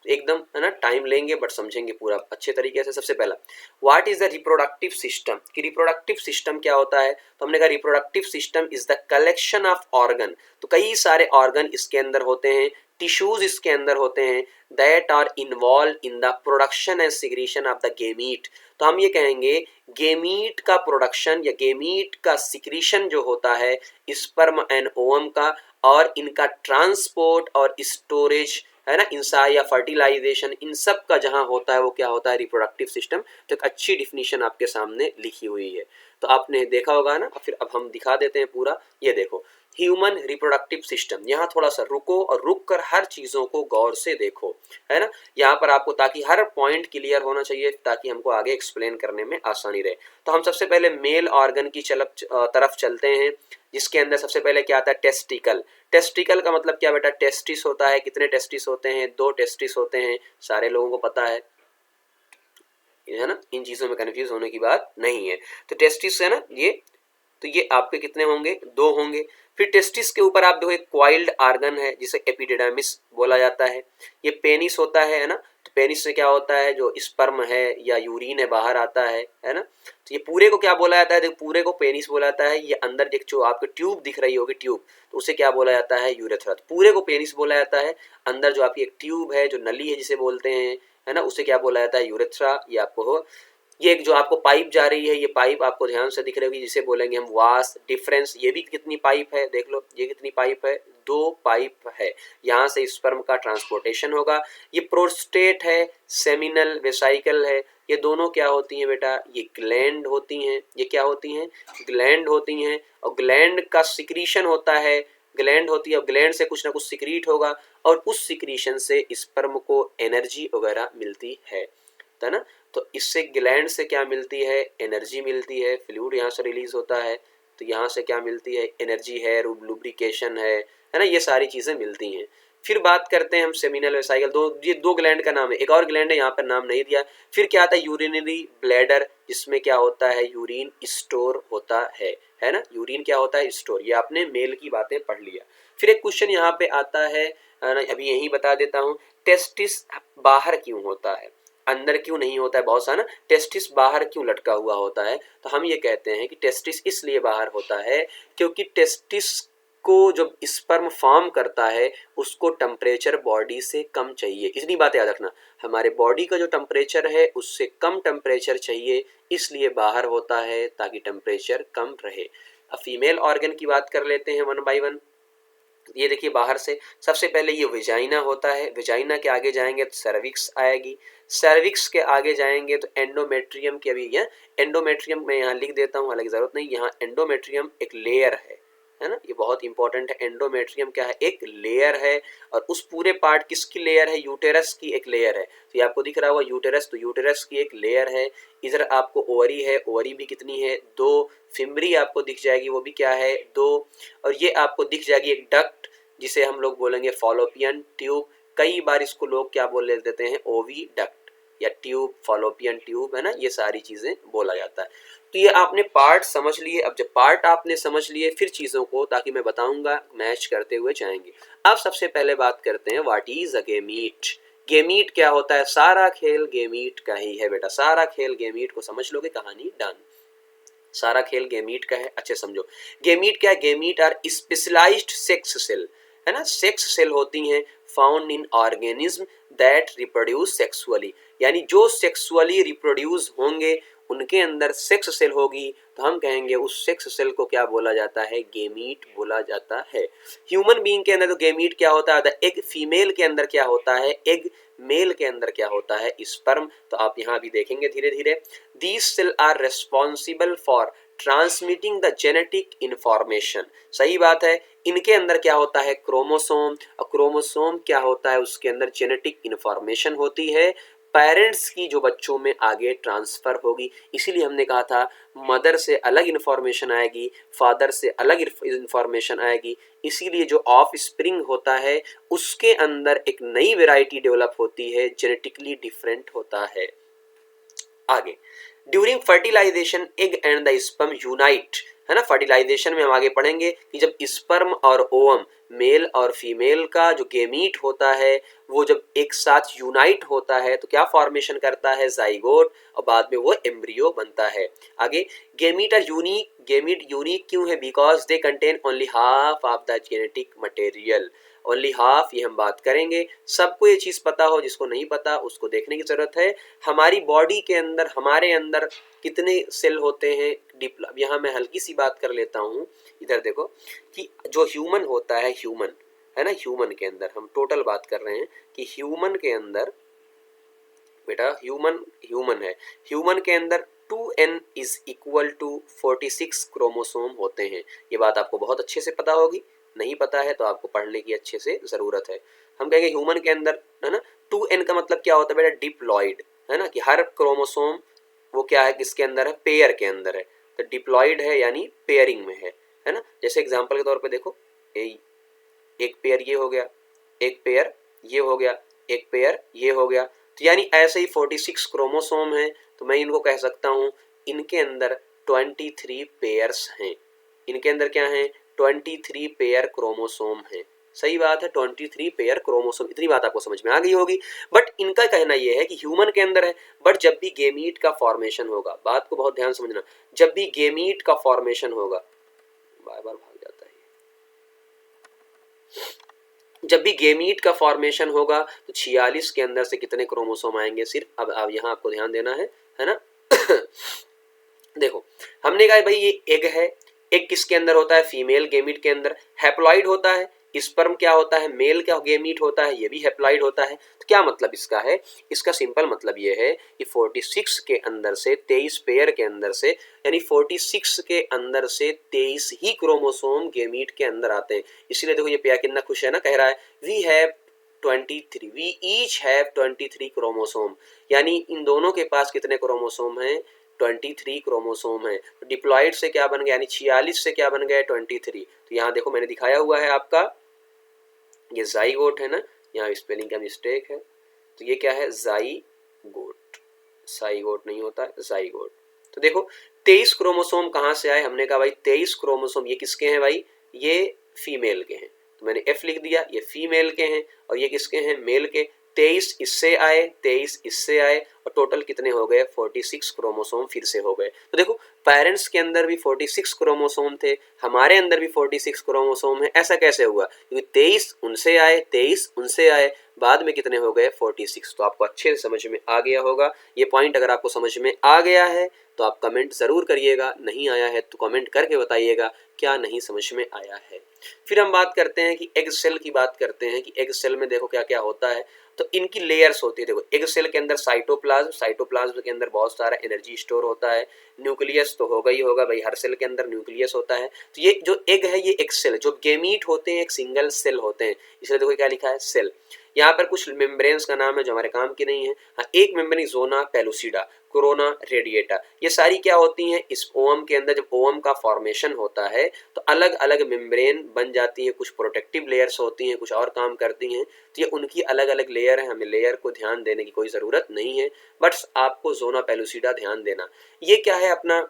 एकदम है ना, टाइम लेंगे बट समझेंगे पूरा अच्छे तरीके से। सबसे पहला, what is the reproductive system, कि रिप्रोडक्टिव सिस्टम क्या होता है। तो हमने कहा reproductive system is the collection of organ. तो कई सारे ऑर्गन इसके अंदर होते हैं, टिश्यूज इसके अंदर होते हैं, that are involve in the production and secretion of the gamete. तो हम ये कहेंगे गेमीट का प्रोडक्शन या गेमीट का सिक्रीशन जो होता है स्पर्म एंड ओवम का, और इनका ट्रांसपोर्ट और स्टोरेज है ना, इंसार या फर्टिलाइजेशन, इन सब का जहां होता है वो क्या होता है, रिप्रोडक्टिव सिस्टम। तो एक अच्छी डिफिनीशन आपके सामने लिखी हुई है, तो आपने देखा होगा ना। फिर अब हम दिखा देते हैं पूरा, ये देखो। Human reproductive system. यहाँ थोड़ा सा रुको और रुक कर हर चीज़ों को गौर से देखो, है ना। यहाँ पर आपको ताकि हर पॉइंट क्लियर होना चाहिए ताकि हमको आगे एक्सप्लेन करने में आसानी रहे। तो हम सबसे पहले मेल ऑर्गन की तरफ चलते हैं, जिसके अंदर सबसे पहले क्या आता है, टेस्टिकल। टेस्टिकल का मतलब क्या बेटा, टेस्टिस होता है। कितने टेस्टिस होते हैं, 2 टेस्टिस होते हैं, सारे लोगों को पता है ना, इन चीज़ों में कन्फ्यूज होने की बात नहीं है। तो टेस्टिस है ना ये, तो ये आपके कितने होंगे, 2 होंगे। फिर टेस्टिस के ऊपर आप देखो एक क्वाइल्ड आर्गन है जिसे एपिडिडामिस बोला जाता है। ये पेनिस होता है ना, तो पेनिस से क्या होता है, जो स्पर्म है या यूरिन है बाहर आता है ना। तो ये पूरे को क्या बोला जाता है, देखो पूरे को पेनिस बोला जाता है। ये अंदर देख जो आपको ट्यूब दिख रही होगी ट्यूब, तो उसे क्या बोला जाता है, यूरेथ्रा। तो पूरे को पेनिस बोला जाता है। अंदर जो आपकी एक ट्यूब है, जो नली है जिसे बोलते हैं, है ना, उसे क्या बोला जाता है, यूरेथ्रा। ये आपको हो, ये एक जो आपको पाइप जा रही है, ये पाइप आपको ध्यान से दिख रही होगी जिसे बोलेंगे हम वास डिफरेंस। ये भी कितनी पाइप है, देख लो ये कितनी पाइप है, 2 पाइप है। यहाँ से स्पर्म का ट्रांसपोर्टेशन होगा। ये प्रोस्टेट है, सेमिनल वेसाइकल है, ये दोनों क्या होती हैं बेटा, ये ग्लैंड होती हैं। ये क्या होती हैं, ग्लैंड होती हैं। और ग्लैंड का सिक्रीशन होता है, ग्लैंड होती है, और ग्लैंड से कुछ ना कुछ सिक्रीट होगा, और उस सिक्रीशन से स्पर्म को एनर्जी वगैरह मिलती है ना। तो इससे ग्लैंड से क्या मिलती है, एनर्जी मिलती है, फ्लूइड यहाँ से रिलीज होता है। तो यहाँ से क्या मिलती है, एनर्जी है, लुब्रिकेशन है ना, ये सारी चीज़ें मिलती हैं। फिर बात करते हैं हम सेमिनल वेसाइकल, ये 2 ग्लैंड का नाम है, एक और ग्लैंड है यहाँ पर नाम नहीं दिया। फिर क्या आता है, यूरिनरी ब्लैडर, जिसमें क्या होता है, यूरिन स्टोर होता है ना, यूरिन क्या होता है, स्टोर। ये आपने मेल की बातें पढ़ लिया। फिर एक क्वेश्चन यहाँ पे आता है ना, अभी यही बता देता हूँ, टेस्टिस बाहर क्यों होता है, अंदर क्यों नहीं होता है, बहुत सारा ना, टेस्टिस बाहर क्यों लटका हुआ होता है। तो हम ये कहते हैं कि टेस्टिस इसलिए बाहर होता है क्योंकि टेस्टिस को जब स्पर्म फॉर्म करता है उसको टेम्परेचर बॉडी से कम चाहिए। इतनी बात याद रखना, हमारे बॉडी का जो टेम्परेचर है उससे कम टेम्परेचर चाहिए, इसलिए बाहर होता है ताकि टेम्परेचर कम रहे। अब फीमेल ऑर्गन की बात कर लेते हैं वन बाय वन। ये देखिए बाहर से सबसे पहले ये विजाइना होता है, विजाइना के आगे जाएंगे तो सर्विक्स आएगी, सर्विक्स के आगे जाएंगे तो एंडोमेट्रियम की, अभी ये एंडोमेट्रियम मैं यहाँ लिख देता हूँ, हालांकि जरूरत नहीं, यहाँ एंडोमेट्रियम एक लेयर है ना, ये बहुत इंपॉर्टेंट है। एंडोमेट्रियम क्या है, एक लेयर है, और उस पूरे पार्ट किसकी लेयर है, यूटेरस की एक लेयर है। तो ये आपको दिख रहा होगा यूटेरस, तो यूटेरस की एक लेयर है। इधर आपको ओवरी है, ओवरी भी कितनी है, 2। फिमरी आपको दिख जाएगी, वो भी क्या है, 2। और ये आपको दिख जाएगी एक डक्ट, जिसे हम लोग बोलेंगे फॉलोपियन ट्यूब। कई बार इसको लोग क्या बोल देते हैं, ओवी डक्ट या ट्यूब, फॉलोपियन ट्यूब, है ना, ये सारी चीजें बोला जाता है। तो ये आपने पार्ट समझ लिए। अब जब पार्ट आपने समझ लिए, फिर चीजों को ताकि मैं बताऊंगा मैच करते हुए जाएंगे। अब सबसे पहले बात करते हैं what is a gamete. Gamete क्या होता है, सारा खेल गेमीट का ही है बेटा, सारा खेल गेमीट को समझ लोगे, कहानी डन। सारा खेल गेमीट का है, अच्छे समझो। गेमीट क्या है, gamete are specialized sex cell, है ना, सेक्स सेल होती हैं found in organism that reproduce sexually, यानी जो सेक्सुअली रिप्रोड्यूस होंगे उनके अंदर सेक्स सेल होगी, तो हम कहेंगे उस सेक्स सेल को क्या बोला जाता है, गेमीट बोला जाता है। ह्यूमन बीइंग के अंदर तो गेमीट क्या होता है, एग, फीमेल के अंदर क्या होता है, एग, मेल के अंदर क्या होता है, स्पर्म। तो आप यहाँ भी देखेंगे धीरे धीरे, these cells are responsible for transmitting the genetic information। सही बात है, इनके अंदर क्या होता है, क्रोमोसोम, और क्रोमोसोम क्या होता है, उसके अंदर जेनेटिक इंफॉर्मेशन होती है, पेरेंट्स की जो बच्चों में आगे ट्रांसफर होगी। इसीलिए हमने कहा था मदर से अलग इंफॉर्मेशन आएगी, फादर से अलग इंफॉर्मेशन आएगी। इसीलिए जो ऑफ स्प्रिंग होता है उसके अंदर एक नई वेराइटी डेवलप होती है, जेनेटिकली डिफरेंट होता है। आगे, during fertilization egg and the sperm unite, है ना, फर्टिलाइजेशन में हम आगे पढ़ेंगे कि जब स्पर्म और ओवम, मेल और फीमेल का जो गेमीट होता है वो जब एक साथ यूनाइट होता है तो क्या फॉर्मेशन करता है, जाइगोट, और बाद में वो एम्ब्रियो बनता है। आगे, gamete are unique, gamete unique क्यों है, because they contain only half of the genetic material, only half, ये हम बात करेंगे। सबको ये चीज पता हो, जिसको नहीं पता उसको देखने की जरूरत है। हमारी बॉडी के अंदर, हमारे अंदर कितने सेल होते हैं, अब यहाँ मैं हल्की सी बात कर लेता हूँ, इधर देखो कि जो ह्यूमन होता है, ह्यूमन है ना, ह्यूमन के अंदर हम टोटल बात कर रहे हैं कि ह्यूमन के अंदर बेटा, ह्यूमन है, ह्यूमन के अंदर 2 2n is equal to 46 chromosome होते हैं। ये बात आपको बहुत अच्छे से पता होगी, नहीं पता है तो आपको पढ़ने की अच्छे से ज़रूरत है। हम कहेंगे ह्यूमन के अंदर, है ना, 2n का मतलब क्या होता है बेटा, डिप्लॉइड, है ना, कि हर क्रोमोसोम वो क्या है, किसके अंदर है, पेयर के अंदर है। तो डिप्लॉइड है यानी पेयरिंग में है ना। जैसे एग्जांपल के तौर पे देखो, एक पेयर ये हो गया, एक पेयर ये हो गया, एक पेयर ये हो गया। तो यानी ऐसे ही 46 क्रोमोसोम हैं, तो मैं इनको कह सकता हूँ इनके अंदर 23 पेयर्स हैं। इनके अंदर क्या है, 23 पेयर क्रोमोसोम हैं। सही बात है, 23 पेयर क्रोमोसोम, इतनी बात आपको समझ में आ गई होगी। बट इनका कहना यह है कि ह्यूमन के अंदर है, बट जब भी गेमीट का फॉर्मेशन होगा, बात को बहुत ध्यान समझना, जब भी गेमीट का फॉर्मेशन होगा, बार बार भाग जाता है, जब भी गेमीट का फॉर्मेशन होगा तो 46 के अंदर से कितने क्रोमोसोम आएंगे, सिर्फ अब यहाँ आपको ध्यान देना है ना। देखो हमने कहा भाई ये एग है, एग किसके अंदर होता है, फीमेल गेमीट के अंदर, हैप्लॉइड होता है। स्पर्म क्या होता है, मेल का गेमीट होता है, ये भी हैप्लॉइड होता है। तो क्या मतलब इसका है, इसका सिंपल मतलब ये है कि 46 के अंदर से 23 पेयर के अंदर से, यानी 46 के अंदर से 23 ही क्रोमोसोम गेमीट के अंदर आते हैं। इसीलिए देखो ये पेयर कितना खुश है ना, कह रहा है we have 23, we each have 23 chromosome, यानी इन दोनों के पास कितने क्रोमोसोम हैं, 23 क्रोमोसोम है। तो डिप्लॉइड से क्या बन गया, यानी 46 से क्या बन गया, 23। तो यहाँ देखो मैंने दिखाया हुआ है आपका, ये जाइगोट है ना, यहाँ स्पेलिंग का मिस्टेक है, तो ये क्या है, जाइगोट, साइगोट नहीं होता है, जाइगोट। तो देखो 23 क्रोमोसोम कहाँ से आए, हमने कहा भाई 23 क्रोमोसोम ये किसके हैं भाई, ये फीमेल के हैं, तो मैंने एफ लिख दिया, ये फीमेल के हैं, और ये किसके हैं, मेल के। 23 इससे आए, 23 इससे आए, और टोटल कितने हो गए, 46 क्रोमोसोम फिर से हो गए। तो देखो पेरेंट्स के अंदर भी 46 क्रोमोसोम थे, हमारे अंदर भी 46 क्रोमोसोम है। ऐसा कैसे हुआ, क्योंकि 23 उनसे आए, 23 उनसे आए, बाद में कितने हो गए, 46। तो आपको अच्छे से समझ में आ गया होगा ये पॉइंट। अगर आपको समझ में आ गया है तो आप कमेंट ज़रूर करिएगा, नहीं आया है तो कमेंट करके बताइएगा क्या नहीं समझ में आया है। फिर हम बात करते हैं कि एग सेल की बात करते हैं कि एग सेल में देखो क्या क्या होता है। तो इनकी लेयर्स होती है। देखो एग सेल के अंदर साइटोप्लाज्म, साइटोप्लाज्म के अंदर बहुत सारा एनर्जी स्टोर होता है। न्यूक्लियस तो होगा ही होगा भाई, हर सेल के अंदर न्यूक्लियस होता है। तो ये जो एग है ये एक सेल, जो गेमीट होते हैं एक सिंगल सेल होते हैं, इसलिए देखो क्या लिखा है, सेल। यहाँ पर कुछ मेम्ब्रेन्स का नाम है जो हमारे काम की नहीं है। हाँ, एक membrane zona pellucida, corona radiata, ये सारी क्या होती हैं, इस ओवम के अंदर जब ओवम का फॉर्मेशन होता है तो अलग अलग मेम्ब्रेन बन जाती है, कुछ प्रोटेक्टिव लेयर्स होती हैं, कुछ और काम करती हैं। तो ये उनकी अलग अलग लेयर है, हमें लेयर को ध्यान देने की कोई ज़रूरत नहीं है, बट आपको जोना पेलुसिडा ध्यान देना। ये क्या है, अपना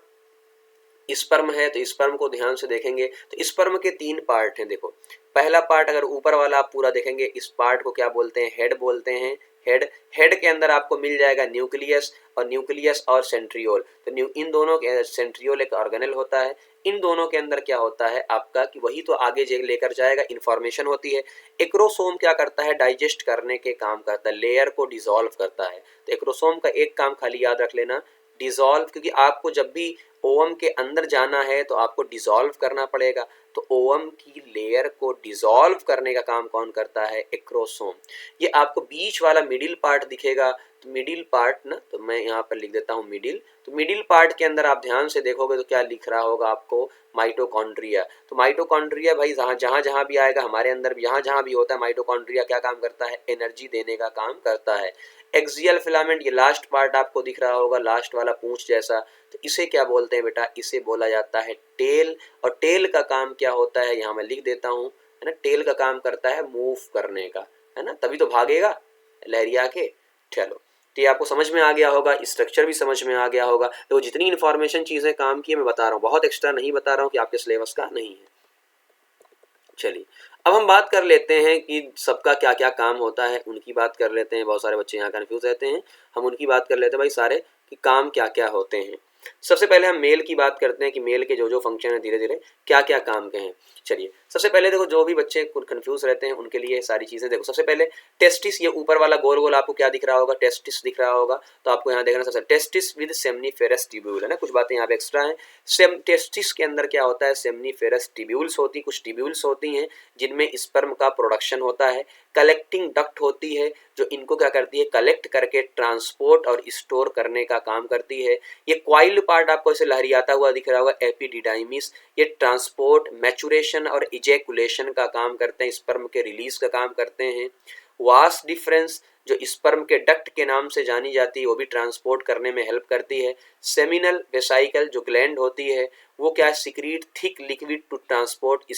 स्पर्म है, तो स्पर्म को ध्यान से देखेंगे तो स्पर्म के 3 पार्ट हैं। देखो पहला पार्ट अगर ऊपर वाला आप पूरा देखेंगे, इस पार्ट को क्या बोलते हैं, हेड बोलते हैं। हेड, हेड के अंदर आपको मिल जाएगा न्यूक्लियस, और न्यूक्लियस और सेंट्रियोल। तो इन दोनों के, सेंट्रियोल एक ऑर्गेनेल होता है, इन दोनों के अंदर क्या होता है आपका कि वही तो आगे लेकर जाएगा, इन्फॉर्मेशन होती है। एक्रोसोम क्या करता है, डाइजेस्ट करने के काम करता है, लेयर को डिसॉल्व करता है। तो एक्रोसोम का एक काम खाली याद रख लेना, डिसॉल्व, क्योंकि आपको जब भी ओवम के अंदर जाना है तो आपको डिसॉल्व करना पड़ेगा। तो ओवम की लेयर को डिसॉल्व करने का काम कौन करता है, एक्रोसोम। ये आपको बीच वाला मिडिल पार्ट दिखेगा, तो मिडिल पार्ट ना, तो मैं यहाँ पर लिख देता हूँ मिडिल। तो मिडिल पार्ट के अंदर आप ध्यान से देखोगे तो क्या लिख रहा होगा आपको, माइटोकॉन्ड्रिया। तो माइटोकॉन्ड्रिया भाई जहाँ जहाँ भी आएगा, हमारे अंदर भी जहाँ जहाँ भी होता है, माइटोकॉन्ड्रिया क्या काम करता है, एनर्जी देने का काम करता है। एक्सियल फिलामेंट, ये लास्ट पार्ट आपको दिख रहा होगा, लास्ट वाला पूंछ जैसा, तो इसे क्या बोलते हैं बेटा, इसे बोला जाता है टेल। और टेल का काम क्या होता है, यहाँ मैं लिख देता हूँ, है ना, टेल का काम करता है मूव करने का, है ना, तभी तो भागेगा लहरिया के। चलो तो ये आपको समझ में आ गया होगा, स्ट्रक्चर भी समझ में आ गया होगा। तो जितनी इन्फॉर्मेशन चीज़ें काम की मैं बता रहा हूँ, बहुत एक्स्ट्रा नहीं बता रहा हूँ कि आपके सिलेबस का नहीं है। चलिए अब हम बात कर लेते हैं कि सबका क्या क्या काम होता है, उनकी बात कर लेते हैं। बहुत सारे बच्चे यहाँ कन्फ्यूज रहते हैं, हम उनकी बात कर लेते हैं भाई सारे कि काम क्या क्या होते हैं। सबसे पहले हम मेल की बात करते हैं कि मेल के जो जो फंक्शन है धीरे धीरे क्या क्या काम के हैं। चलिए सबसे पहले देखो, जो भी बच्चे कंफ्यूज रहते हैं उनके लिए सारी चीज़ें देखो। सबसे पहले टेस्टिस, ये ऊपर वाला गोल गोल आपको क्या दिख रहा होगा, टेस्टिस दिख रहा होगा। तो आपको यहाँ देखना सबसे टेस्टिस विद सेमनीफेरस ट्यूब्यूल, है ना, कुछ बातें यहाँ पे एक्स्ट्रा हैं। टेस्टिस के अंदर क्या होता है, सेमनीफेरस ट्यूब्यूल्स होती, कुछ ट्यूब्यूल्स होती हैं जिनमें स्पर्म का प्रोडक्शन होता है। कलेक्टिंग डक्ट होती है जो इनको क्या करती है, कलेक्ट करके ट्रांसपोर्ट और स्टोर करने का काम करती है। ये क्वाइल्ड पार्ट आपको ऐसे लहरियाता हुआ दिख रहा होगा, एपिडिडाइमिस, ये ट्रांसपोर्ट, मैचुरेशन और इजैकुलेशन का काम करते हैं, स्पर्म के रिलीज का काम करते हैं। वास डिफरेंस जो स्पर्म के डक्ट के नाम से जानी जाती है वो भी ट्रांसपोर्ट करने में हेल्प करती है। सेमिनल वेसाइकल जो ग्लैंड होती है वो क्या secrete thick liquid to transport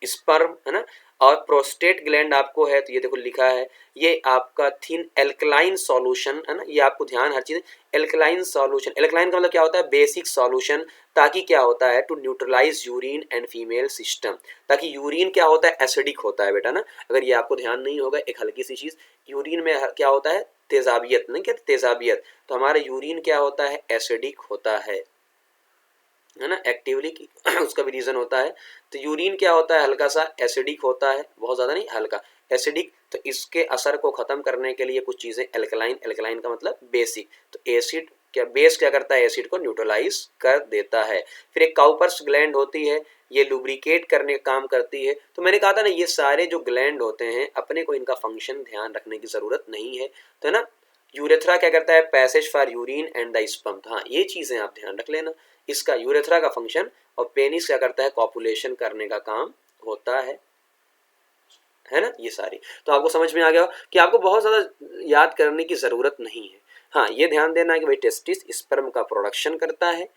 sperm, है ना। और प्रोस्टेट ग्लैंड आपको है तो ये देखो लिखा है, ये आपका थिन एल्कलाइन सॉल्यूशन, है ना। ये आपको ध्यान हर चीज, एल्कलाइन सॉल्यूशन, एल्कलाइन का मतलब क्या होता है, बेसिक सॉल्यूशन, ताकि क्या होता है to neutralize urine and female system, ताकि यूरिन क्या होता है, एसिडिक होता है बेटा ना। अगर ये आपको ध्यान नहीं होगा, एक हल्की सी चीज, यूरिन में क्या होता है, तेजाबियत, नहीं क्या तेजाबियत, तो हमारा यूरिन क्या होता है, एसिडिक होता है ना, एक्टिवली उसका भी रीजन होता है। तो यूरिन क्या होता है, हल्का सा एसिडिक होता है, बहुत ज्यादा नहीं, हल्का एसिडिक। तो इसके असर को खत्म करने के लिए कुछ चीजें एल्कलाइन, एल्कलाइन का मतलब बेसिक, तो एसिड क्या, बेस क्या करता है, एसिड को न्यूट्रलाइज कर देता है। फिर एक काउपर्स ग्लैंड होती है, ये लुब्रिकेट करने का काम करती है। तो मैंने कहा था ना, ये सारे जो ग्लैंड होते हैं अपने को इनका फंक्शन ध्यान रखने की जरूरत नहीं है, तो है ना। यूरेथ्रा क्या करता है, passage for urine and the sperm, हाँ ये चीजें आप ध्यान रख लेना, इसका यूरेथ्रा का फंक्शन। और पेनिस क्या करता है, कॉपुलेशन करने का काम होता है ना। ये सारी तो आपको समझ में आ गया कि आपको बहुत ज़्यादा याद करने की ज़रूरत नहीं है। हाँ ये ध्यान देना है कि भाई टेस्टिस स्पर्म का प्रोडक्शन करता है,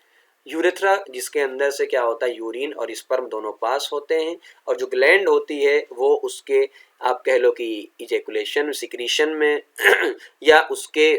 यूरेथ्रा जिसके अंदर से क्या होता है, यूरिन और स्पर्म दोनों पास होते हैं, और जो ग्लैंड होती है वो उसके आप कह लो कि इजेकुलेशन सिक्रीशन में या उसके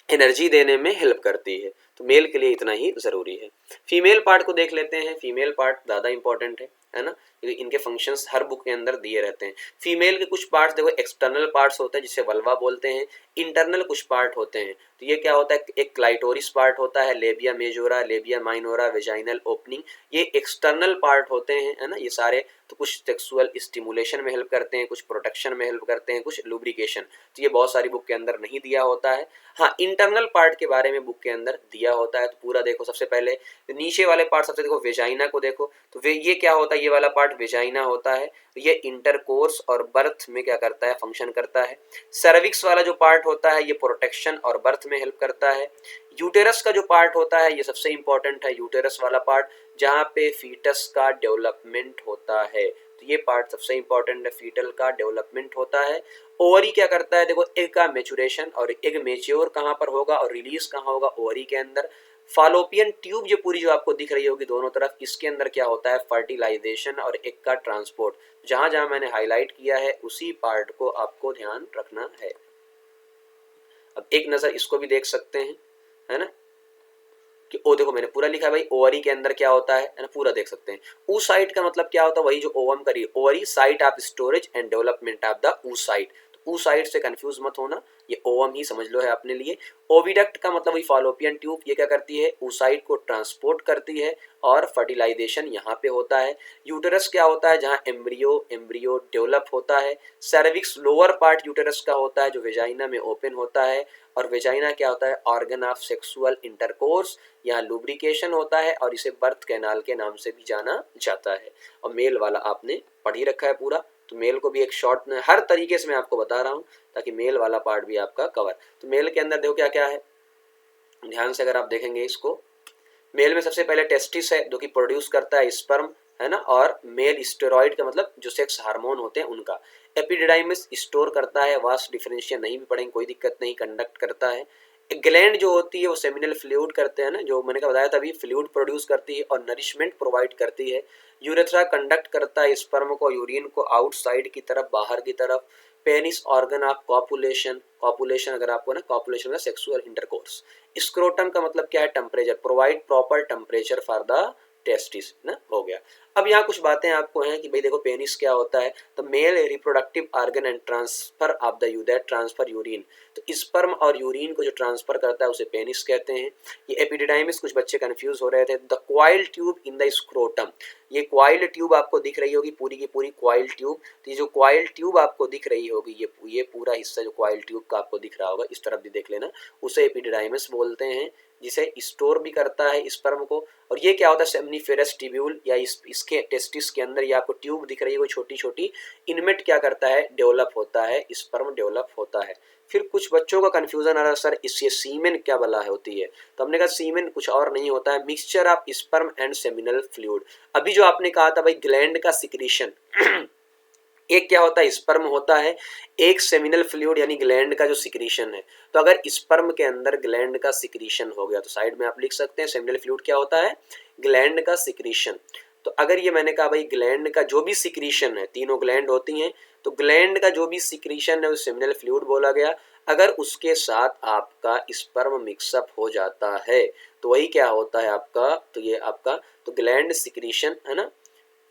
एनर्जी देने में हेल्प करती है। तो मेल के लिए इतना ही ज़रूरी है। फीमेल पार्ट को देख लेते हैं, फीमेल पार्ट ज़्यादा इंपॉर्टेंट है ना, क्योंकि इनके फंक्शंस हर बुक के अंदर दिए रहते हैं। फीमेल के कुछ पार्ट्स देखो, एक्सटर्नल पार्ट्स होते हैं जिसे वल्वा बोलते हैं, इंटरनल कुछ पार्ट होते हैं। तो ये क्या होता है, एक क्लाइटोरिस पार्ट होता है, labia majora, labia minora, vaginal opening, ये एक्सटर्नल पार्ट होते हैं, है ना ये सारे। तो कुछ सेक्सुअल स्टिमुलेशन में हेल्प करते हैं, कुछ प्रोटेक्शन में हेल्प करते हैं, कुछ लुब्रिकेशन। तो ये बहुत सारी बुक के अंदर नहीं दिया होता है। हाँ इंटरनल पार्ट के बारे में बुक के अंदर दिया होता है, तो पूरा देखो। सबसे पहले नीचे वाले पार्ट, सबसे देखो वेजाइना को देखो, तो वे ये क्या होता है, ये वाला पार्ट वेजाइना होता है, ये इंटरकोर्स और बर्थ में क्या करता है, फंक्शन करता है। सर्विक्स वाला जो पार्ट होता है ये प्रोटेक्शन और बर्थ में हेल्प करता है। यूटेरस का जो पार्ट होता है ये सबसे इंपॉर्टेंट है, यूटेरस वाला पार्ट जहाँ पे फीटस का डेवलपमेंट होता है, तो ये पार्ट सबसे इंपॉर्टेंट है, फीटल का डेवलपमेंट होता है। ओवरी क्या करता है, देखो एग का मेचुरेशन, और एग मेच्योर कहाँ पर होगा और रिलीज कहाँ होगा, ओवरी के अंदर। फालोपियन ट्यूब जो पूरी जो आपको दिख रही होगी दोनों तरफ, इसके अंदर क्या होता है, फर्टिलाइजेशन और एग का ट्रांसपोर्ट। जहां जहां मैंने हाईलाइट किया है उसी पार्ट को आपको ध्यान रखना है। अब एक नजर इसको भी देख सकते हैं, है ना, कि ओ देखो मैंने पूरा लिखा है भाई, ओवरी के अंदर क्या होता है ना, पूरा देख सकते हैं। ऊ साइट का मतलब क्या होता है, वही जो ओवम करी, ovary site of storage and development of the ऊ साइट। तो ऊ साइट से कंफ्यूज मत होना, ये ओवम ही समझ लो है अपने लिए। ओविडक्ट का मतलब वही फालोपियन ट्यूब, ये क्या करती है, ऊ साइट को ट्रांसपोर्ट करती है और फर्टिलाइजेशन यहाँ पे होता है। यूटेरस क्या होता है, जहाँ एम्ब्रियो डेवलप होता है। सर्विक्स लोअर पार्ट यूटेरस का होता है जो वेजाइना में ओपन होता है। और वेजाइना क्या होता है, ऑर्गन ऑफ सेक्सुअल इंटरकोर्स, यहाँ लुब्रिकेशन होता है और इसे बर्थ कैनाल के नाम से भी जाना जाता है। और मेल वाला आपने पढ़ ही रखा है पूरा, तो मेल को भी एक शॉर्ट हर तरीके से मैं आपको बता रहा हूँ ताकि मेल वाला पार्ट भी आपका कवर। तो मेल के अंदर देखो क्या क्या है, ध्यान से अगर आप देखेंगे इसको, मेल में सबसे पहले टेस्टिस है जो कि प्रोड्यूस करता है स्पर्म, है ना, और मेल स्टेरॉइड का मतलब जो सेक्स हार्मोन होते हैं उनका। एपिडिडाइमिस स्टोर करता है, वास्ट डिफरेंशियल नहीं भी पढ़ेंगे कोई दिक्कत नहीं, कंडक्ट करता है। ग्लैंड जो होती है वो सेमिनल फ्लूइड करते हैं ना, जो मैंने का बताया था अभी, फ्लूइड प्रोड्यूस करती है और नरिशमेंट प्रोवाइड करती है। यूरेथ्रा कंडक्ट करता है स्पर्म को, यूरिन को आउटसाइड की तरफ, बाहर की तरफ। Penis organ of copulation, copulation अगर आपको ना, कॉपुलेशन का सेक्सुअल इंटरकोर्स। स्क्रोटम का मतलब क्या है, temperature, provide proper temperature for the testis ना, हो गया। अब यहाँ कुछ बातें आपको हैं कि भाई देखो पेनिस क्या होता है, तो male reproductive organ and transfer of the that transfer urine, तो स्पर्म और यूरिन को जो ट्रांसफर करता है उसे पेनिस कहते हैं। ये एपिडिडाइमिस, कुछ बच्चे कंफ्यूज हो रहे थे। The coil tube in the scrotum, ये क्वाइल ट्यूब आपको दिख रही होगी पूरी की पूरी क्वाइल ट्यूब। तो ये जो क्वाइल ट्यूब आपको दिख रही होगी, ये पूरा हिस्सा जो क्वाइल ट्यूब का आपको दिख रहा होगा, इस तरफ भी देख लेना, उसे एपिडिडाइमिस बोलते हैं, जिसे स्टोर भी करता है स्पर्म को। और ये क्या होता है, सेमनीफेरस ट्यूब्यूल या इसके टेस्टिस के अंदर ये आपको ट्यूब दिख रही है, कोई छोटी छोटी, इनमें क्या करता है, डेवलप होता है, स्पर्म डेवलप होता है। फिर कुछ बच्चों का कंफ्यूजन आ रहा है, सर इससे सीमेन क्या बला होती है, तो हमने कहा सीमेन कुछ और नहीं होता है, mixture of sperm and seminal fluid. अभी जो आपने कहा था भाई ग्लैंड का सिक्रीशन एक क्या होता है, स्पर्म होता है, एक सेमिनल फ्लूइड यानी ग्लैंड का जो सिक्रीशन है। तो अगर स्पर्म के अंदर ग्लैंड का सिक्रीशन हो गया तो साइड में आप लिख सकते हैं सेमिनल फ्लूइड क्या होता है, ग्लैंड का सिक्रीशन। तो अगर ये मैंने कहा भाई ग्लैंड का जो भी सिक्रीशन है, तीनों ग्लैंड होती हैं, तो ग्लैंड का जो भी सिक्रीशन है वो सेमिनल फ्लूइड बोला गया। अगर उसके साथ आपका स्पर्म मिक्सअप हो जाता है तो वही क्या होता है आपका, तो ये आपका तो ग्लैंड सिक्रीशन है ना,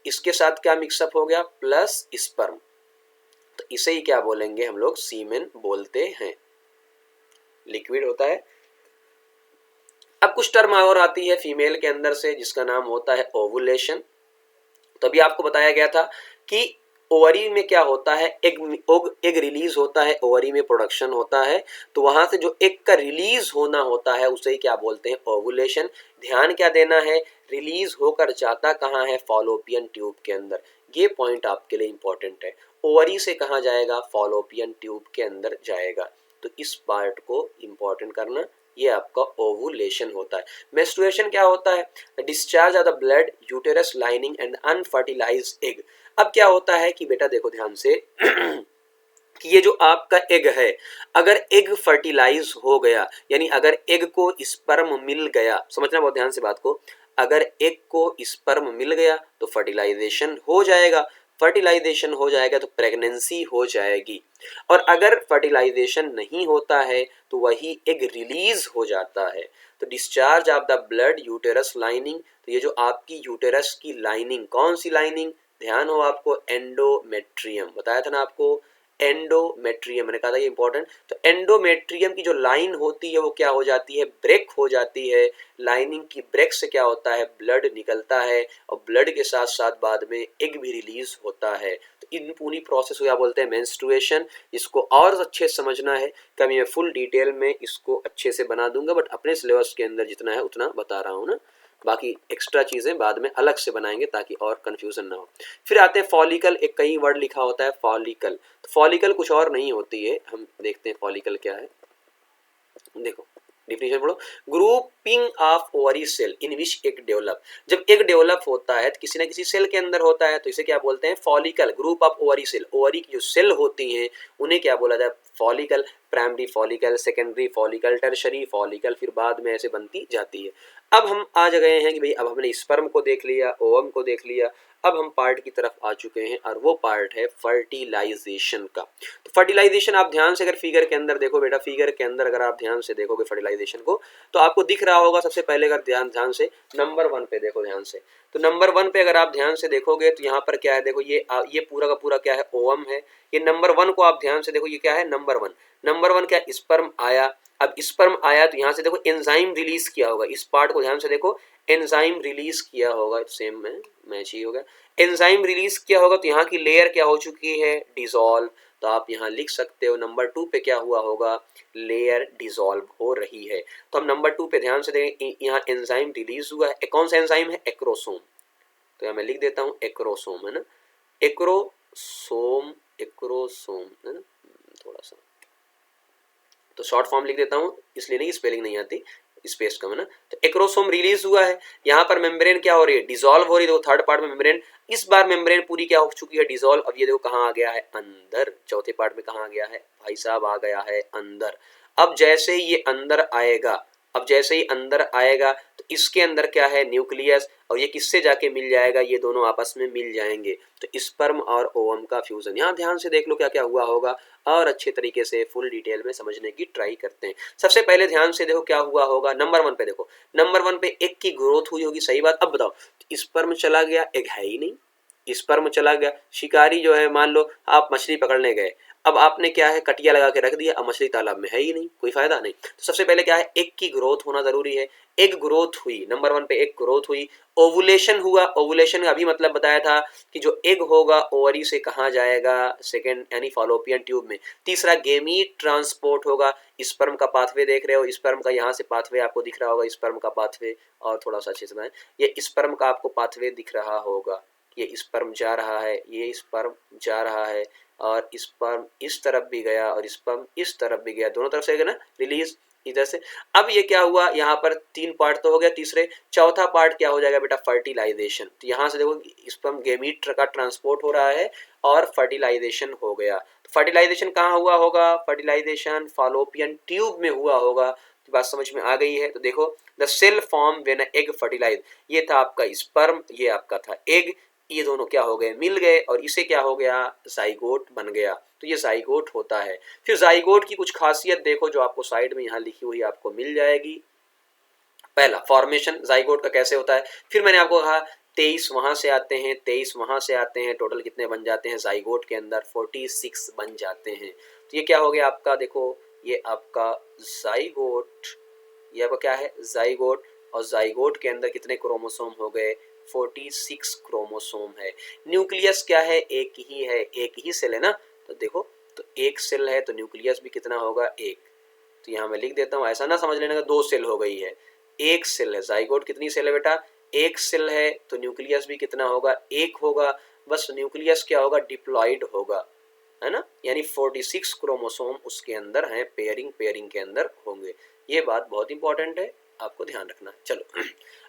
इसके साथ क्या मिक्सअप हो गया, प्लस स्पर्म, तो इसे ही क्या बोलेंगे हम लोग, सीमेन बोलते हैं, लिक्विड होता है। अब कुछ टर्म और आती है फीमेल के अंदर से जिसका नाम होता है ओवुलेशन। तभी आपको बताया गया था कि ओवरी में क्या होता है, एग रिलीज होता है, ओवरी में प्रोडक्शन होता है, तो वहां से जो एग का रिलीज होना होता है उसे ही क्या बोलते हैं, ओवुलेशन। ध्यान क्या देना है, रिलीज होकर जाता कहाँ है, फॉलोपियन ट्यूब के अंदर, ये पॉइंट आपके लिए इंपॉर्टेंट है। ओवरी से कहाँ जाएगा, फॉलोपियन ट्यूब के अंदर जाएगा, तो इस पार्ट को इंपॉर्टेंट करना, ये आपका ओवुलेशन होता है। मेंस्ट्रुएशन क्या होता है, discharge of the blood uterus lining and unfertilised egg. अब क्या होता है कि बेटा देखो ध्यान से कि ये जो आपका एग है, अगर एग फर्टिलाइज हो गया, यानी अगर एग को स्पर्म मिल गया, समझना बहुत ध्यान से बात को, अगर एग को स्पर्म मिल गया तो फर्टिलाइजेशन हो जाएगा, फर्टिलाइजेशन हो जाएगा तो प्रेगनेंसी हो जाएगी। और अगर फर्टिलाइजेशन नहीं होता है तो वही एग रिलीज हो जाता है। तो discharge of the blood uterus lining, तो ये जो आपकी यूटेरस की लाइनिंग, कौन सी लाइनिंग, ध्यान हो आपको, एंडोमेट्रियम बताया था ना आपको, एंडोमेट्रियम मैंने कहा था ये इंपॉर्टेंट। तो एंडोमेट्रियम की जो लाइन होती है वो क्या हो जाती है, ब्रेक हो जाती है। लाइनिंग की ब्रेक से क्या होता है, ब्लड निकलता है, और ब्लड के साथ साथ बाद में एग भी रिलीज होता है। तो इन पूरी प्रोसेस को क्या बोलते हैं, मेंस्ट्रुएशन। इसको और अच्छे से समझना है, कभी मैं फुल डिटेल में इसको अच्छे से बना दूंगा, बट अपने सिलेबस के अंदर जितना है उतना बता रहा हूँ ना, बाकी एक्स्ट्रा चीज़ें बाद में अलग से बनाएंगे ताकि और कन्फ्यूजन ना हो। फिर आते हैं फॉलिकल, एक कई वर्ड लिखा होता है फॉलिकल, तो फॉलिकल कुछ और नहीं होती है, हम देखते हैं फॉलिकल क्या है। देखो डिफिनेशन पढ़ो, grouping of ovary cell in which egg develop. जब एग डेवलप होता है तो किसी ना किसी सेल के अंदर होता है, तो इसे क्या बोलते हैं, follicle, group of ovary cell. Ovary की जो सेल होती हैं उन्हें क्या बोला जाए, follicle. Primary follicle, secondary follicle, tertiary follicle, फिर बाद में ऐसे बनती जाती है। अब हम आ गए हैं कि भाई अब हमने स्पर्म को देख लिया, ओवम को देख लिया, अब हम पार्ट की तरफ आ चुके हैं और वो पार्ट है फर्टिलाइजेशन का। तो फर्टिलाइजेशन आप ध्यान से अगर फिगर के अंदर देखो बेटा, फिगर के अंदर अगर आप ध्यान से देखोगे फर्टिलाइजेशन को तो आपको दिख रहा होगा, सबसे पहले अगर ध्यान से नंबर 1 पे देखो ध्यान से, तो नंबर 1 पे अगर आप ध्यान से देखोगे तो यहाँ पर क्या है, देखो ये पूरा का पूरा क्या है, ओवम है। ये नंबर 1 को आप ध्यान से देखो, ये क्या है, नंबर 1। नंबर 1 क्या, स्पर्म आया। अब स्पर्म आया तो यहाँ से देखो एंजाइम रिलीज किया होगा, इस पार्ट को ध्यान से देखो, एंजाइम रिलीज किया होगा, सेम में मैच ही होगा। एंजाइम रिलीज किया होगा तो यहाँ की लेयर क्या हो चुकी है, डिसॉल्व। तो आप यहाँ लिख सकते हो नंबर 2 पे क्या हुआ होगा, लेयर डिसॉल्व हो रही है। तो हम नंबर 2 पे ध्यान से देखें, यहाँ एंजाइम रिलीज हुआ है, कौन सा एंजाइम है, एक्रोसोम। तो यहाँ मैं लिख देता हूँ एक्रोसोम, है ना, एक्रोसोम, एक्रोसोम है ना, थोड़ा सा तो शॉर्ट फॉर्म लिख देता हूँ, इसलिए नहीं स्पेलिंग नहीं आती, स्पेस कम है ना। तो एक्रोसोम रिलीज हुआ है, यहाँ पर मेम्ब्रेन क्या हो रही है, डिसॉल्व हो रही है। देखो थर्ड पार्ट में मेम्ब्रेन, इस बार मेम्ब्रेन पूरी क्या हो चुकी है, डिसॉल्व। अब ये देखो कहाँ आ गया है, अंदर। चौथे पार्ट में कहाँ आ गया है भाई साहब, आ गया है अंदर। अब जैसे ही ये अंदर आएगा, अब जैसे ही अंदर आएगा तो इसके अंदर क्या है, न्यूक्लियस, और ये किससे जाके मिल जाएगा, ये दोनों आपस में मिल जाएंगे। तो स्पर्म और ओवम का फ्यूजन, यहाँ ध्यान से देख लो क्या क्या हुआ होगा, और अच्छे तरीके से फुल डिटेल में समझने की ट्राई करते हैं। सबसे पहले ध्यान से देखो क्या हुआ होगा, नंबर 1 पे देखो, नंबर 1 पे एग की ग्रोथ हुई होगी, सही बात। अब बताओ, स्पर्म चला गया, एग है ही नहीं, स्पर्म चला गया। शिकारी जो है, मान लो आप मछली पकड़ने गए, अब आपने क्या है कटिया लगा के रख दिया, अब मछली तालाब में है ही नहीं, कोई फायदा नहीं। तो सबसे पहले क्या है, एग की ग्रोथ होना जरूरी है। एग ग्रोथ हुई, नंबर 1 पे एग ग्रोथ हुई, ओवुलेशन हुआ। ओवुलेशन का अभी मतलब बताया था कि जो एग होगा ओवरी से कहाँ जाएगा, सेकंड यानी फॉलोपियन ट्यूब में। तीसरा गेमीट ट्रांसपोर्ट होगा, स्पर्म का पाथवे देख रहे हो, स्पर्म का यहाँ से पाथवे आपको दिख रहा होगा, स्पर्म का पाथवे, और थोड़ा सा अच्छे से बनाएं, ये स्पर्म का आपको पाथवे दिख रहा होगा, ये स्पर्म जा रहा है, ये स्पर्म जा रहा है, और स्पर्म इस तरफ भी गया और स्पर्म इस तरफ भी गया, दोनों तरफ से गया ना रिलीज इधर से। अब ये क्या हुआ, यहाँ पर 3 पार्ट तो हो गया, तीसरे चौथा पार्ट क्या हो जाएगा बेटा, फर्टिलाइजेशन। तो यहाँ से देखो स्पर्म गेमीट का ट्रांसपोर्ट हो रहा है और फर्टिलाइजेशन हो गया। तो फर्टिलाइजेशन कहाँ हुआ होगा, फर्टिलाइजेशन फॉलोपियन ट्यूब में हुआ होगा। तो बात समझ में आ गई है। तो देखो the cell form when egg fertilize, ये था आपका स्पर्म, ये आपका था एग, ये दोनों क्या हो गए, मिल गए, और इसे क्या हो गया, जाइगोट बन गया। तो ये जाइगोट होता है। फिर जाइगोट की कुछ खासियत देखो जो आपको साइड में यहाँ लिखी हुई आपको मिल जाएगी। पहला फॉर्मेशन जाइगोट का कैसे होता है, फिर मैंने आपको कहा 23 वहां से आते हैं, 23 वहां से आते हैं, टोटल कितने बन जाते हैं जाइगोट के अंदर, 46 बन जाते हैं। तो ये क्या हो गया आपका, देखो ये आपका जाइगोट, ये आपका क्या है जाइगोट, और जाइगोट के अंदर कितने क्रोमोसोम हो गए, 46 क्रोमोसोम है। न्यूक्लियस क्या है, एक ही है, एक ही सेल है ना। तो देखो तो एक सेल है तो न्यूक्लियस भी कितना होगा, एक। तो यहाँ मैं लिख देता हूँ, ऐसा ना समझ लेना 2 सेल हो गई है, एक सेल है। जाइगोट कितनी सेल है बेटा, एक सेल है, तो न्यूक्लियस भी कितना होगा, एक होगा। बस न्यूक्लियस क्या होगा, डिप्लॉइड होगा, है ना, यानी 46 क्रोमोसोम उसके अंदर हैं, पेयरिंग के अंदर होंगे। ये बात बहुत इंपॉर्टेंट है, आपको ध्यान रखना। चलो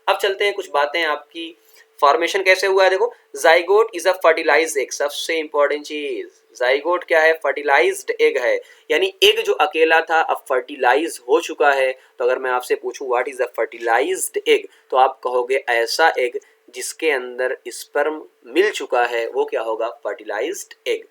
अब चलते हैं कुछ बातें आपकी, फॉर्मेशन कैसे हुआ है। देखो zygote is a fertilized egg, सबसे इंपॉर्टेंट चीज, जाइगोट क्या है, फर्टिलाइज्ड एग है, यानी एग जो अकेला था अब फर्टिलाइज हो चुका है। तो अगर मैं आपसे पूछूं what is a fertilized egg, तो आप कहोगे ऐसा एग जिसके अंदर स्पर्म मिल चुका है, वो क्या होगा, fertilized egg.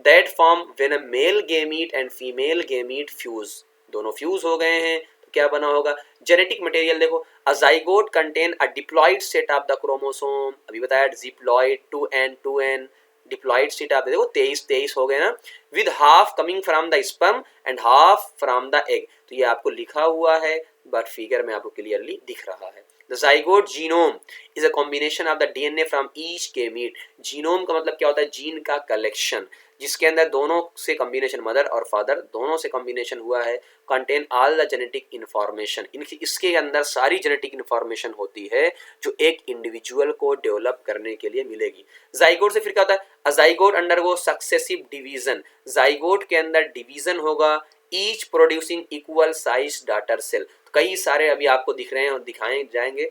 That form when a male gamete and female gamete fuse, दोनों फ्यूज हो गए हैं, तो क्या बना होगा, जेनेटिक मटेरियल। देखो अ zygote contain a diploid set of the chromosome, अभी बताया diploid 2n diploid set of, देखो 23 हो गए ना, with half coming from the sperm and half from the egg. तो ये आपको लिखा हुआ है बट फिगर में आपको क्लियरली दिख रहा है। The zygote genome is a combination of the DNA from each gamete. Genome का मतलब क्या होता है, जीन का कलेक्शन, जिसके अंदर दोनों से कॉम्बिनेशन, मदर और फादर दोनों से कॉम्बिनेशन हुआ है। Contain all the genetic information, इसके अंदर सारी जेनेटिक इन्फॉर्मेशन होती है जो एक इंडिविजुअल को डेवलप करने के लिए मिलेगी। जाइगोट से फिर क्या होता है, a zygote undergo successive division, zygote के अंदर डिवीजन होगा, each producing equal size daughter cell. कई सारे अभी आपको दिख रहे हैं और दिखाए जाएंगे,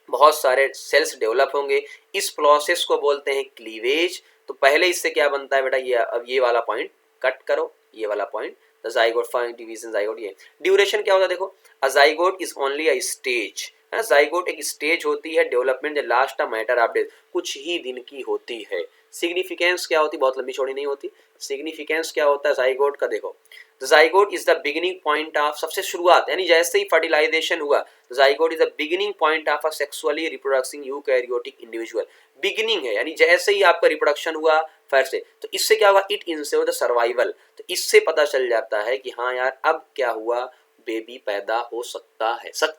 बहुत सारे सेल्स डेवलप होंगे। इस प्रोसेस को बोलते हैं क्लीवेज। तो पहले इससे क्या बनता है बेटा, ये अब ये वाला पॉइंट कट करो, ये वाला point, the zygote fine division zygote. ये ड्यूरेशन क्या होता है, देखो अ zygote is only a stage, है ना, जाइगोट एक स्टेज होती है डेवलपमेंट, जो last a matter of days, कुछ ही दिन की होती है। सिग्निफिकेंस क्या होती, बहुत लंबी छोड़ी नहीं होती। सिग्निफिकेंस क्या होता है जाइगोट का, देखो zygote is the beginning point of, सबसे शुरुआत, यानी जैसे ही फर्टिलाइजेशन हुआ, zygote is the beginning point of a sexually reproducing eukaryotic individual. Beginning है, यानी जैसे ही आपका रिप्रोडक्शन हुआ फिर से, तो इससे क्या होगा, इट इंश्योर द सर्वाइवल। तो इससे पता चल जाता है कि हाँ यार अब क्या हुआ, बेबी पैदा हो सकता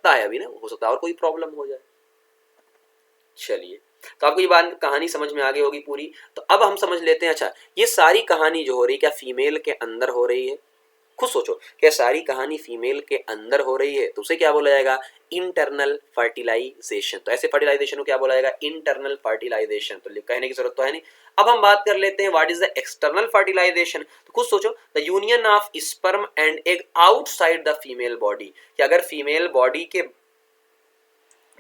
है अभी ना, हो सकता है और कोई प्रॉब्लम हो जाए। चलिए, तो आपको ये बात कहानी समझ में आ गई होगी पूरी। तो अब हम समझ लेते हैं, अच्छा ये सारी कहानी जो हो रही है क्या फीमेल के अंदर हो रही है, खुद सोचो, क्या सारी कहानी फीमेल के अंदर हो रही है, तो उसे क्या बोला जाएगा, इंटरनल फर्टिलाइजेशन। तो ऐसे फर्टिलाइजेशन को क्या बोला जाएगा, इंटरनल फर्टिलाइजेशन। तो कहने की जरूरत तो है नहीं। अब हम बात कर लेते हैं what is the external fertilization. तो खुद सोचो, the union of sperm and egg outside the female body, कि अगर फीमेल बॉडी के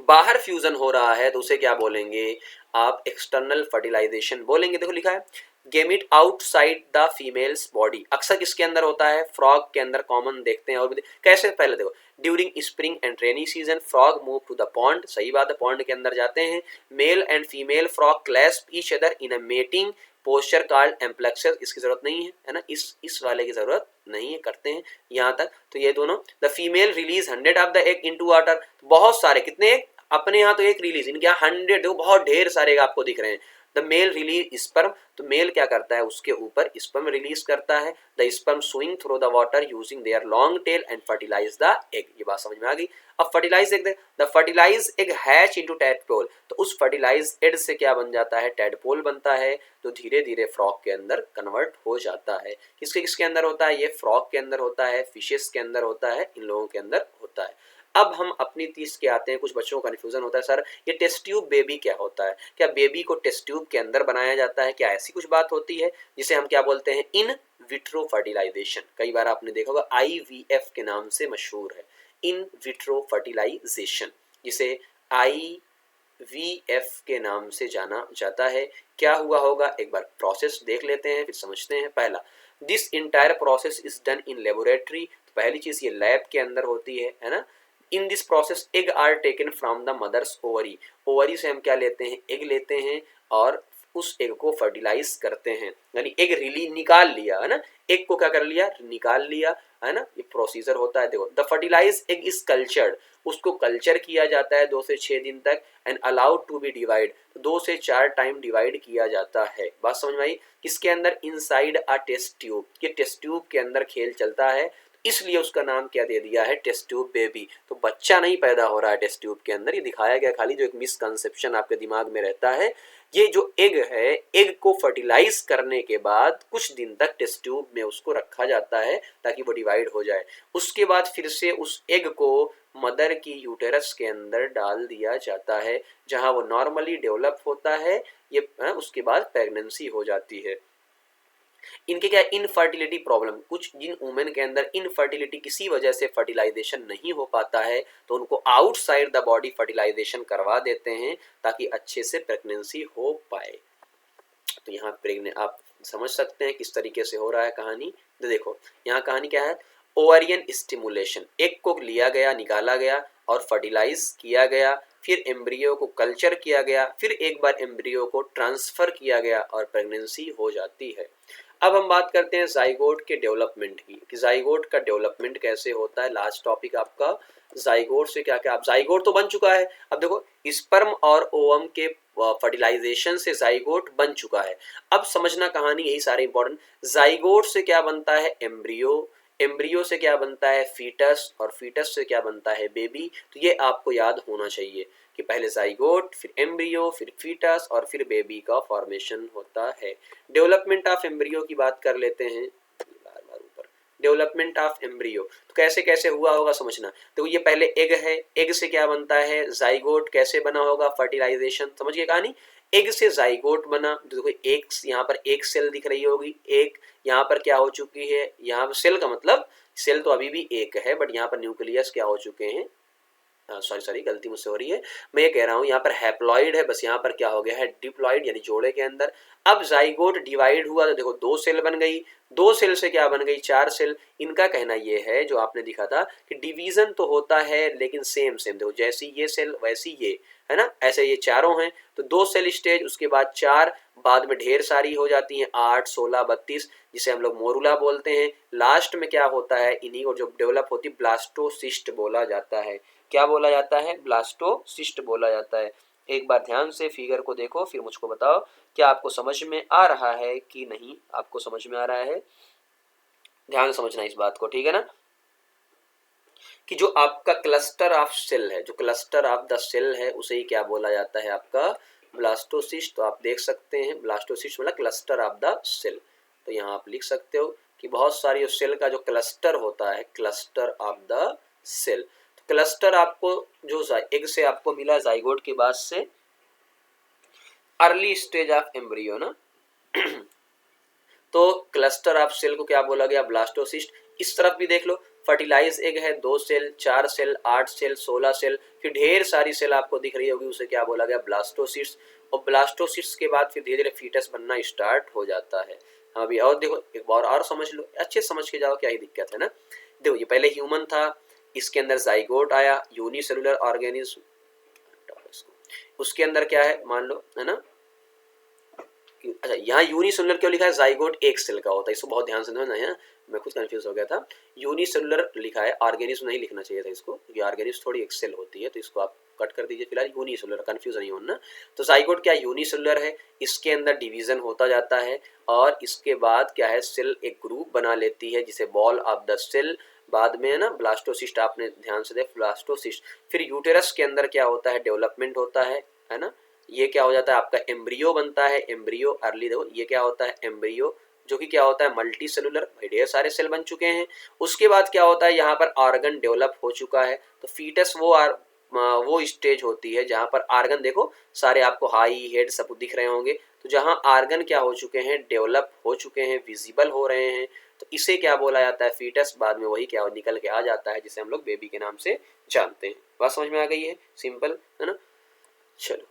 बाहर फ्यूजन हो रहा है तो उसे क्या बोलेंगे आप, एक्सटर्नल फर्टिलाइजेशन बोलेंगे। देखो लिखा है gamete outside the females body, अक्सर किसके अंदर होता है, फ्रॉग के अंदर कॉमन देखते हैं। और भी कैसे, पहले देखो during spring and rainy season frog move to the pond, सही बात है, पॉन्ड के अंदर जाते हैं। Male and female frog clasp each other in a mating posture called amplexus, इसकी जरूरत नहीं है ना, इस वाले की जरूरत नहीं है, करते हैं यहाँ तक। तो ये दोनों, the female release 100 of the egg into water, बहुत सारे, कितने अपने यहाँ तो एक रिलीज, इनके यहाँ 100, देखो बहुत ढेर सारे आपको दिख रहे हैं। द मेल रिलीज स्पर्म, तो मेल क्या करता है उसके ऊपर स्पर्म रिलीज करता है, the sperm swing through the water using their long tail and fertilize the egg. ये बात समझ में आ गई। अब fertilize egg, the fertilize egg hatch into tadpole, तो उस फर्टिलाइज एग से क्या बन जाता है, टैडपोल बनता है, तो धीरे धीरे फ्रॉग के अंदर कन्वर्ट हो जाता है। किसके किसके अंदर होता है, ये फ्रॉग के अंदर होता है, फिशेस के अंदर होता है, इन लोगों के अंदर होता है। अब हम अपनी तीस के आते हैं। कुछ बच्चों को कन्फ्यूजन होता है, सर ये टेस्ट ट्यूब बेबी क्या होता है, क्या बेबी को टेस्ट ट्यूब के अंदर बनाया जाता है, क्या ऐसी कुछ बात होती है, जिसे हम क्या बोलते हैं, इन विट्रो फर्टिलाइजेशन। कई बार आपने देखा होगा IVF के नाम से मशहूर है, इन विट्रो फर्टिलाइजेशन, जिसे IVF के नाम से जाना जाता है। क्या हुआ होगा, एक बार प्रोसेस देख लेते हैं फिर समझते हैं। पहला, this entire process is done in laboratory, पहली चीज ये लैब के अंदर होती है ना। In this process egg are taken from the mother's ovary, ovary से हम क्या लेते हैं, एग लेते हैं और उस एग को फर्टिलाइज करते हैं, यानी एग रिली निकाल लिया है ना, एग को क्या कर लिया, निकाल लिया है ना, ये प्रोसीजर होता है। देखो, the fertilize egg is cultured, उसको कल्चर किया जाता है 2 से 6 दिन तक, and allowed to be divide, 2 से 4 टाइम डिवाइड किया जाता है। बात समझ में आई। किसके अंदर, इनसाइड अ टेस्ट ट्यूब, ये टेस्ट ट्यूब के अंदर खेल चलता है, इसलिए उसका नाम क्या दे दिया है, टेस्ट ट्यूब बेबी। तो बच्चा नहीं पैदा हो रहा है टेस्ट ट्यूब के अंदर, ये दिखाया गया खाली, जो एक मिसकंसेप्शन आपके दिमाग में रहता है। ये जो एग है, एग को फर्टिलाइज करने के बाद कुछ दिन तक टेस्ट ट्यूब में उसको रखा जाता है ताकि वो डिवाइड हो जाए। उसके बाद फिर से उस एग को मदर की यूटेरस के अंदर डाल दिया जाता है, जहां वो नॉर्मली डेवलप होता है। ये उसके बाद प्रेगनेंसी हो जाती है। इनके क्या, इनफर्टिलिटी प्रॉब्लम, कुछ जिन वुमेन के अंदर इनफर्टिलिटी किसी वजह से फर्टिलाइजेशन नहीं हो पाता है, तो उनको आउटसाइड द बॉडी फर्टिलाइजेशन करवा देते हैं ताकि अच्छे से प्रेगनेंसी हो पाए। तो यहाँ प्रेग्नेंट आप समझ सकते हैं किस तरीके से हो रहा है कहानी। तो देखो यहाँ कहानी क्या है, ओवरियन स्टिमुलेशन, एग को लिया गया, निकाला गया और फर्टिलाइज किया गया, फिर एम्ब्रियो को कल्चर किया गया, फिर एक बार एम्ब्रियो को ट्रांसफर किया गया और प्रेगनेंसी हो जाती है। अब हम बात करते हैं जाइगोट के डेवलपमेंट की, कि जाइगोट का डेवलपमेंट कैसे होता है। लास्ट टॉपिक आपका जाइगोट से क्या क्या, अब जाइगोट तो बन चुका है। अब देखो, स्पर्म और ओवम के फर्टिलाइजेशन से जाइगोट बन चुका है। अब समझना कहानी यही सारे इंपॉर्टेंट, जाइगोट से क्या बनता है, एम्ब्रियो, एम्ब्रियो से क्या बनता है, फीटस, और फीटस से क्या बनता है, बेबी। तो ये आपको याद होना चाहिए कि पहले जाइगोट, फिर एम्ब्रियो, फिर फीटस और फिर बेबी का फॉर्मेशन होता है। डेवलपमेंट ऑफ एम्ब्रियो की बात कर लेते हैं, बार बार ऊपर, डेवलपमेंट ऑफ एम्ब्रियो तो कैसे कैसे हुआ होगा समझना। तो ये पहले एग है, एग से क्या बनता है, जाइगोट, कैसे बना होगा, फर्टिलाइजेशन, समझ गए कहानी। एग से जाइगोट बना, देखो एक यहाँ पर एक सेल दिख रही होगी, एक यहाँ पर क्या हो चुकी है, यहाँ पर सेल का मतलब, सेल तो अभी भी एक है बट यहाँ पर न्यूक्लियस क्या हो चुके हैं, सॉरी गलती मुझसे हो रही है, मैं ये कह रहा हूँ यहाँ पर हैप्लॉइड है, बस यहाँ पर क्या हो गया है, डिप्लॉइड, यानी जोड़े के अंदर। अब जाइगोट डिवाइड हुआ तो देखो 2 सेल बन गई, 2 सेल से क्या बन गई, 4 सेल। इनका कहना ये है, जो आपने दिखा था कि डिवीजन तो होता है लेकिन सेम सेम, देखो जैसी ये सेल वैसी ये है ना, ऐसे ये चारों हैं। तो 2 सेल स्टेज, उसके बाद 4, बाद में ढेर सारी हो जाती हैं, 8, 16, 32, जिसे हम लोग मोरुला बोलते हैं। लास्ट में क्या होता है, इन्हीं को जो डेवलप होती है ब्लास्टोसिस्ट बोला जाता है। क्या बोला जाता है, ब्लास्टोसिस्ट बोला जाता है। एक बार ध्यान से फिगर को देखो, फिर मुझको बताओ क्या आपको समझ में आ रहा है कि नहीं आपको समझ में आ रहा है। ध्यान समझना इस बात को, ठीक है ना, कि जो आपका क्लस्टर ऑफ सेल है, जो क्लस्टर ऑफ द सेल है, उसे ही क्या बोला जाता है, आपका ब्लास्टोसिस्ट। तो आप देख सकते हैं ब्लास्टोसिस्ट मतलब क्लस्टर ऑफ द सेल। तो यहाँ आप लिख सकते हो कि बहुत सारी सेल का जो क्लस्टर होता है, cluster of the cell. Cluster आपको जो एग से आपको मिला जाइगोट के बाद से, अर्ली स्टेज ऑफ एम्ब्रियो ना तो क्लस्टर ऑफ सेल को क्या बोला गया, ब्लास्टोसिस्ट। इस तरफ भी देख लो, फर्टिलाइज एग है, 2 सेल, 4 सेल, 8 सेल, 16 सेल, फिर ढेर सारी सेल आपको दिख रही होगी, उसे क्या बोला गया, ब्लास्टोसिस्ट। और ब्लास्टोसिस्ट के बाद फिर धीरे धीरे फीटस बनना स्टार्ट हो जाता है। अभी और देखो, एक बार और समझ लो, अच्छे समझ के जाओ क्या ही दिक्कत है ना। देखो ये पहले ह्यूमन था, इसके अंदर जाइगोट आया, यूनिसेलुलर ऑर्गेनिज्म, उसके अंदर क्या है मान लो, है ना, अच्छा यहाँ यूनिसेलुलर क्यों लिखा है, जाइगोट एक सेल का होता है, इसको बहुत ध्यान से समझना है, मैं खुद कंफ्यूज हो गया था। यूनिसेलुलर लिखा है, ऑर्गेनिज्म नहीं लिखना चाहिए था इसको, क्योंकि ऑर्गेनिज्म थोड़ी एक सेल होती है, तो इसको आप कट कर दीजिए फिलहाल, यूनिसेलुलर कंफ्यूज नहीं होना। तो जाइगोट क्या यूनिसेलुलर है, इसके अंदर डिवीजन होता जाता है और इसके बाद क्या है, सेल एक ग्रुप बना लेती है जिसे बॉल ऑफ द सेल, बाद में है ना ब्लास्टोसिस्ट, आपने ध्यान से देख ब्लास्टोसिस्ट। फिर यूटेरस के अंदर क्या होता है, डेवलपमेंट होता है ना, ये क्या हो जाता है आपका एम्ब्रियो बनता है, एम्ब्रियो अर्ली, देखो ये क्या होता है एम्ब्रियो, जो कि क्या होता है मल्टी सेलुलर, ढेर सारे सेल बन चुके हैं। उसके बाद क्या होता है, यहाँ पर ऑर्गन डेवलप हो चुका है, तो फीटस वो स्टेज होती है जहाँ पर आर्गन, देखो सारे आपको हाई हेड सब दिख रहे होंगे, तो जहाँ आर्गन क्या हो चुके हैं, डेवलप हो चुके हैं, विजिबल हो रहे हैं, तो इसे क्या बोला जाता है, फीटस। बाद में वही क्या निकल के आ जाता है जिसे हम लोग बेबी के नाम से जानते हैं। बात समझ में आ गई है, सिंपल है ना। चलो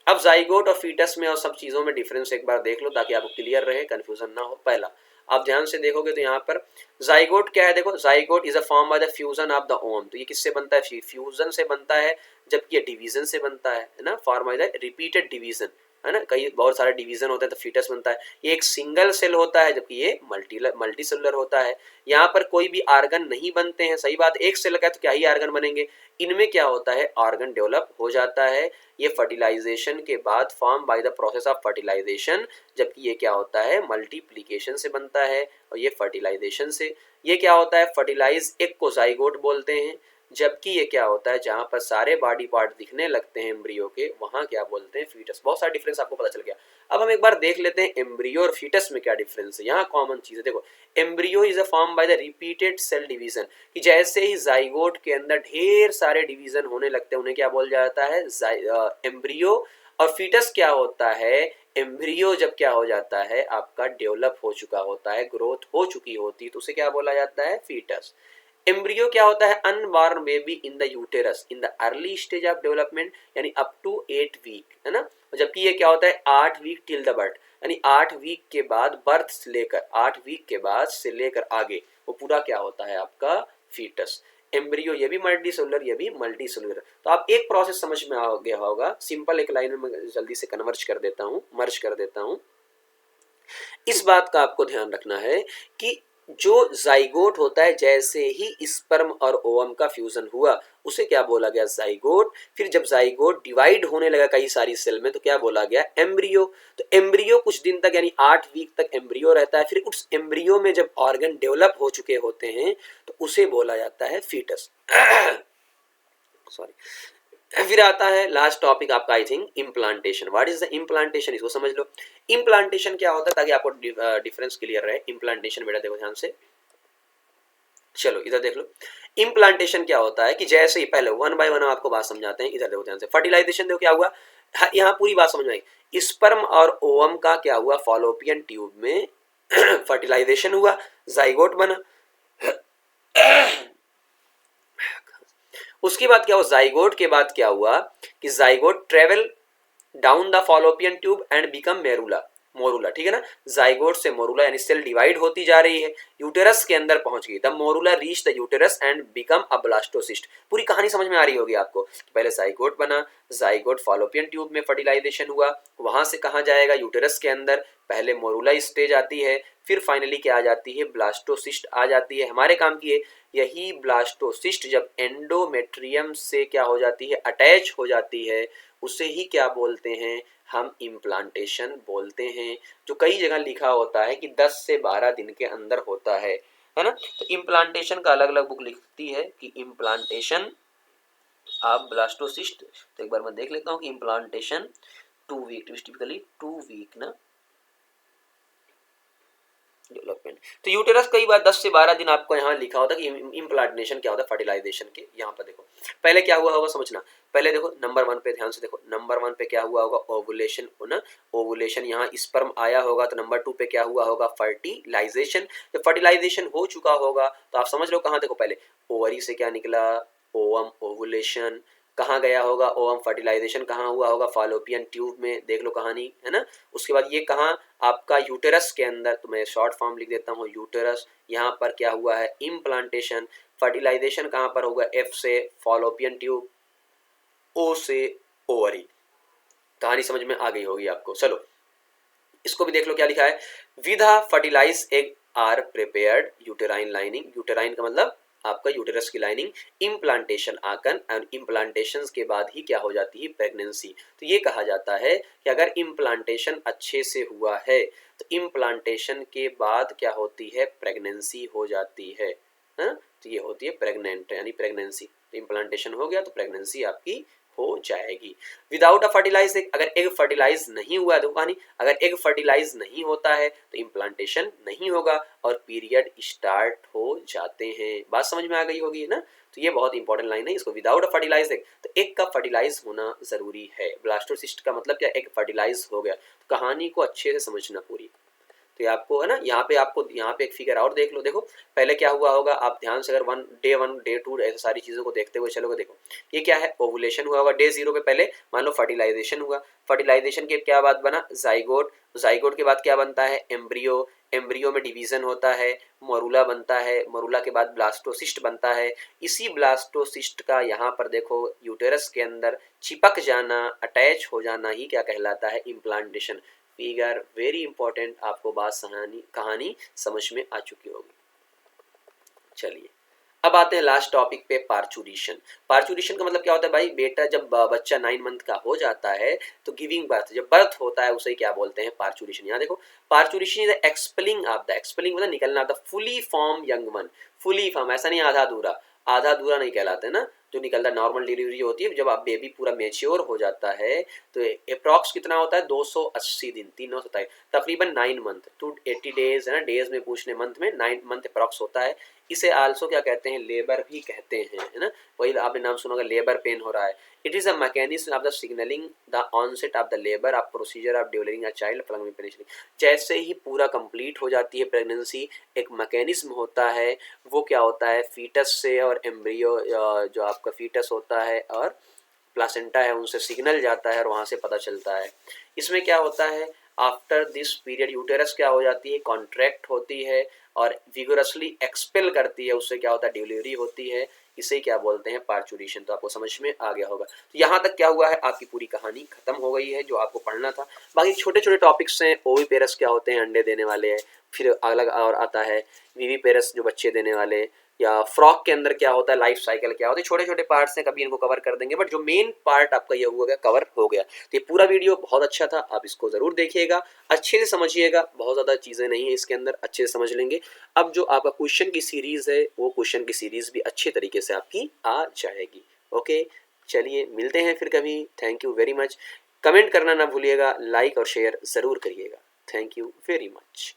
अब जाइगोट और फीटस में और सब चीज़ों में डिफरेंस एक बार देख लो ताकि आपको क्लियर रहे, कंफ्यूजन ना हो। पहला आप ध्यान से देखोगे तो यहाँ पर जाइगोट क्या है, देखो zygote is a form by the fusion of the ovum, तो ये किससे बनता है, फ्यूजन से बनता है, जबकि ये डिवीजन से बनता है ना, form by the repeated division, है ना, कई बहुत सारे डिवीजन होते हैं तो फीटस बनता है। ये एक सिंगल सेल होता है जबकि ये मल्टी सेलुलर होता है। यहाँ पर कोई भी आर्गन नहीं बनते हैं, सही बात, एक सेल का है तो क्या ही आर्गन बनेंगे, इनमें क्या होता है ऑर्गन डेवलप हो जाता है, ये फर्टिलाइजेशन के बाद form by the process of fertilization, जबकि ये क्या होता है मल्टीप्लिकेशन से बनता है और ये फर्टिलाइजेशन से। ये क्या होता है फर्टिलाइज एक को जाइगोट बोलते हैं, जबकि ये क्या होता है जहां पर सारे बॉडी पार्ट दिखने लगते हैं एम्ब्रियो के, वहां क्या बोलते हैं फीटस। बहुत सारा डिफरेंस आपको पता चल गया। अब हम एक बार देख लेते हैं एम्ब्रियो और फीटस में क्या डिफरेंस है। यहाँ कॉमन चीज है, देखो embryo is a form by the repeated cell division, कि जैसे ही जाइगोट के अंदर ढेर सारे डिवीजन होने लगते हैं उन्हें क्या बोल जाता है एम्ब्रियो। और फीटस क्या होता है, एम्ब्रियो जब क्या हो जाता है आपका डेवलप हो चुका होता है, ग्रोथ हो चुकी होती है, तो उसे क्या बोला जाता है फीटस। एम्ब्रियो क्या होता है, unborn baby in the uterus in the early stage of development, यानी अप टू 8 वीक, है ना, जबकि ये क्या होता है 8 वीक टिल द बर्थ, यानी 8 वीक के बाद बर्थ से लेकर 8 वीक के बाद से लेकर आगे वो पूरा क्या होता है आपका फीटस। एम्ब्रियो ये भी मल्टी सेलुलर, ये भी मल्टी सेलुलर। तो आप एक प्रोसेस समझ में आ गया होगा, सिंपल एक लाइन में मैं जल्दी से कन्वर्ज कर देता हूँ, मर्ज कर देता हूँ। इस बात का आपको ध्यान रखना है कि जो जाइगोट होता है, जैसे ही स्पर्म और ओवम का फ्यूजन हुआ उसे क्या बोला गया जाइगोट। फिर जब जाइगोट डिवाइड होने लगा कई सारी सेल में तो क्या बोला गया एम्ब्रियो। तो एम्ब्रियो कुछ दिन तक यानी 8 वीक तक एम्ब्रियो रहता है, फिर उस एम्ब्रियो में जब ऑर्गन डेवलप हो चुके होते हैं तो उसे बोला जाता है फीटस। सॉरी। फिर आता है लास्ट टॉपिक आपका I think implantation. What is the implantation, इसको समझ लो। इम्प्लांटेशन क्या होता है ताकि आपको डिफरेंस क्लियर रहे। इम्प्लांटेशन बेटा देखो ध्यान से, चलो इधर देख लो। इम्प्लांटेशन क्या होता है कि जैसे ही पहले वन बाय वन आपको बात समझाते हैं, इधर देखो ध्यान से। फर्टिलाइजेशन देखो क्या हुआ, यहाँ पूरी बात समझ में आई। स्पर्म और ओवम का क्या हुआ, फॉलोपियन ट्यूब में फर्टिलाइजेशन हुआ, जाइगोट बना। उसके बाद क्या हुआ, जाइगोट के बाद क्या हुआ कि zygote travel down the fallopian tube and become morula, morula, ठीक है ना। जाइगोट से मोरुला यानी सेल डिवाइड होती जा रही है, यूटेरस के अंदर पहुंच गई, the morula reach the uterus and become a blastocyst. पूरी कहानी समझ में आ रही होगी आपको। पहले जाइगोट बना, जाइगोट फॉलोपियन ट्यूब में फर्टिलाइजेशन हुआ, वहां से कहाँ जाएगा यूटेरस के अंदर, पहले मोरुला स्टेज आती है, फिर फाइनली क्या आ जाती है ब्लास्टोसिस्ट आ जाती है। हमारे काम की है यही ब्लास्टोसिस्ट जब एंडोमेट्रियम से क्या हो जाती है अटैच हो जाती है, उसे ही क्या बोलते हैं हम इम्प्लांटेशन बोलते हैं, जो कई जगह लिखा होता है कि 10 से 12 दिन के अंदर होता है ना। तो इम्प्लांटेशन का अलग अलग बुक लिखती है कि इम्प्लांटेशन ऑफ ब्लास्टोसिस्ट। तो एक बार मैं देख लेता हूँ कि इम्प्लांटेशन 2 वीक, टिपिकली 2 वीक ना डेवलपमेंट। तो यूटेरस कई बार 10 से 12 दिन आपको यहाँ लिखा होता है कि इम्प्लांटेशन क्या होता है फर्टिलाइजेशन के। यहाँ पर देखो पहले क्या हुआ होगा समझना। पहले देखो नंबर 1 पे ध्यान से देखो, नंबर 1 पे क्या हुआ होगा ओवुलेशन ना, ओवुलेशन यहाँ स्पर्म आया होगा। तो नंबर 2 पे क्या हुआ होगा फर्टिलाइजेशन। जब फर्टिलाइजेशन हो चुका होगा तो आप समझ लो कहाँ, देखो पहले ओवरी से क्या निकला ओवम, ओवुलेशन कहाँ गया होगा ओवम, फर्टिलाइजेशन कहाँ हुआ होगा फॉलोपियन ट्यूब में, देख लो कहानी है ना। उसके बाद ये कहाँ आपका यूटेरस के अंदर, तो मैं शॉर्ट फॉर्म लिख देता हूँ यूटेरस। यहाँ पर क्या हुआ है इम्प्लांटेशन। फर्टिलाइजेशन कहाँ पर होगा एफ से फॉलोपियन ट्यूब, ओ से ओवरी। कहानी समझ में आ गई होगी आपको। चलो इसको भी देख लो क्या लिखा है, with a fertilize egg are prepared uterine lining, uterine का मतलब आपका यूटेरस की लाइनिंग, इम्प्लांटेशन आकन, और इम्प्लांटेशन के बाद ही क्या हो जाती है, प्रेगनेंसी। तो ये कहा जाता है कि अगर इम्प्लांटेशन अच्छे से हुआ है तो इम्प्लांटेशन के बाद क्या होती है, प्रेगनेंसी हो जाती है, हाँ? तो ये होती है प्रेग्नेंट यानी प्रेगनेंसी। तो इम्प्लांटेशन हो गया तो प्रेगनेंसी आपकी हो जाएगी। विदाउट अ फर्टिलाइज एग, अगर एग फर्टिलाइज नहीं हुआ है, पानी अगर एग फर्टिलाइज नहीं होता है तो इम्प्लांटेशन नहीं होगा और पीरियड स्टार्ट हो जाते हैं। बात समझ में आ गई होगी ना। तो ये बहुत इंपॉर्टेंट लाइन है, इसको विदाउट अ फर्टिलाइज एग, तो एग का फर्टिलाइज होना जरूरी है। ब्लास्टोसिस्ट का मतलब क्या, एग फर्टिलाइज हो गया। तो कहानी को अच्छे से समझना पूरी। तो ये आपको है ना, यहाँ पे एक फिगर और देख लो। देखो पहले क्या हुआ होगा, आप ध्यान से अगर वन डे टू ऐसे सारी चीज़ों को देखते हुए चलोगे, देखो ये क्या है, ओवुलेशन हुआ होगा डे 0 पे, पहले मान लो फर्टिलाइजेशन हुआ, फर्टिलाइजेशन के क्या बाद बना, जाइगोट, जाइगोट के बाद क्या बनता है, एम्ब्रियो, एम्ब्रियो में डिवीजन होता है, मरूला बनता है, मरूला के बाद ब्लास्टोसिस्ट बनता है। इसी ब्लास्टोसिस्ट का यहाँ पर देखो यूटेरस के अंदर चिपक जाना, अटैच हो जाना ही क्या कहलाता है, इम्प्लांटेशन। फिगर वेरी इंपॉर्टेंट, आपको बात कहानी समझ में आ चुकी होगी। चलिए अब आते हैं लास्ट टॉपिक पे, पार्चुरेशन। पार्चुरेशन का मतलब क्या होता है भाई, बेटा जब बच्चा 9 मंथ का हो जाता है तो गिविंग बर्थ, जब बर्थ होता है उसे क्या बोलते हैं, पार्चुरेशन। यहाँ देखो parturition is expelling of the, expelling मतलब निकलना of the fully form young one, fully form, ऐसा नहीं आधा अधूरा, आधा अधूरा नहीं कहलाता है ना, जो निकलता नॉर्मल डिलीवरी होती है, जब आप बेबी पूरा मेच्योर हो जाता है तो अप्रॉक्स कितना होता है, 280 दिन, 327 तकरीबन 9 मंथ टू 80 डेज है ना, डेज में पूछने, मंथ में 9 मंथ अप्रॉक्स होता है। इसे आल्सो क्या कहते हैं, लेबर भी कहते हैं, है ना, वही आपने नाम सुना होगा, लेबर पेन हो रहा है। It is a mechanism of the signalling the onset of the labour of procedure of delivering a child from penicillin. जैसे ही पूरा कंप्लीट हो जाती है प्रेगनेंसी, एक मैकेनिज्म होता है, वो क्या होता है, फीटस से और एम्ब्रियो जो आपका फीटस होता है और प्लासेंटा है उनसे सिग्नल जाता है और वहाँ से पता चलता है। इसमें क्या होता है, आफ्टर दिस पीरियड यूटेरस क्या हो जाती है, कॉन्ट्रैक्ट होती है और विगोरसली एक्सपेल करती है, उससे क्या होता है, डिलीवरी होती है। इसे क्या बोलते हैं, पार्चुरेशन। तो आपको समझ में आ गया होगा। तो यहाँ तक क्या हुआ है, आपकी पूरी कहानी खत्म हो गई है जो आपको पढ़ना था। बाकी छोटे छोटे टॉपिक्स हैं, ओवीपेरस क्या होते हैं, अंडे देने वाले हैं, फिर अलग और आता है वीवीपेरस जो बच्चे देने वाले, या फ्रॉक के अंदर क्या होता है, लाइफ साइकिल क्या होता है, छोटे छोटे पार्ट्स हैं, कभी इनको कवर कर देंगे, बट जो मेन पार्ट आपका ये हुआ कवर हो गया। तो ये पूरा वीडियो बहुत अच्छा था, आप इसको जरूर देखिएगा, अच्छे से समझिएगा, बहुत ज़्यादा चीज़ें नहीं है इसके अंदर, अच्छे से समझ लेंगे। अब जो आपका क्वेश्चन की सीरीज़ है वो क्वेश्चन की सीरीज़ भी अच्छे तरीके से आपकी आ जाएगी। ओके चलिए मिलते हैं फिर कभी, thank you very much. Comment करना ना भूलिएगा, लाइक और शेयर ज़रूर करिएगा। Thank you very much.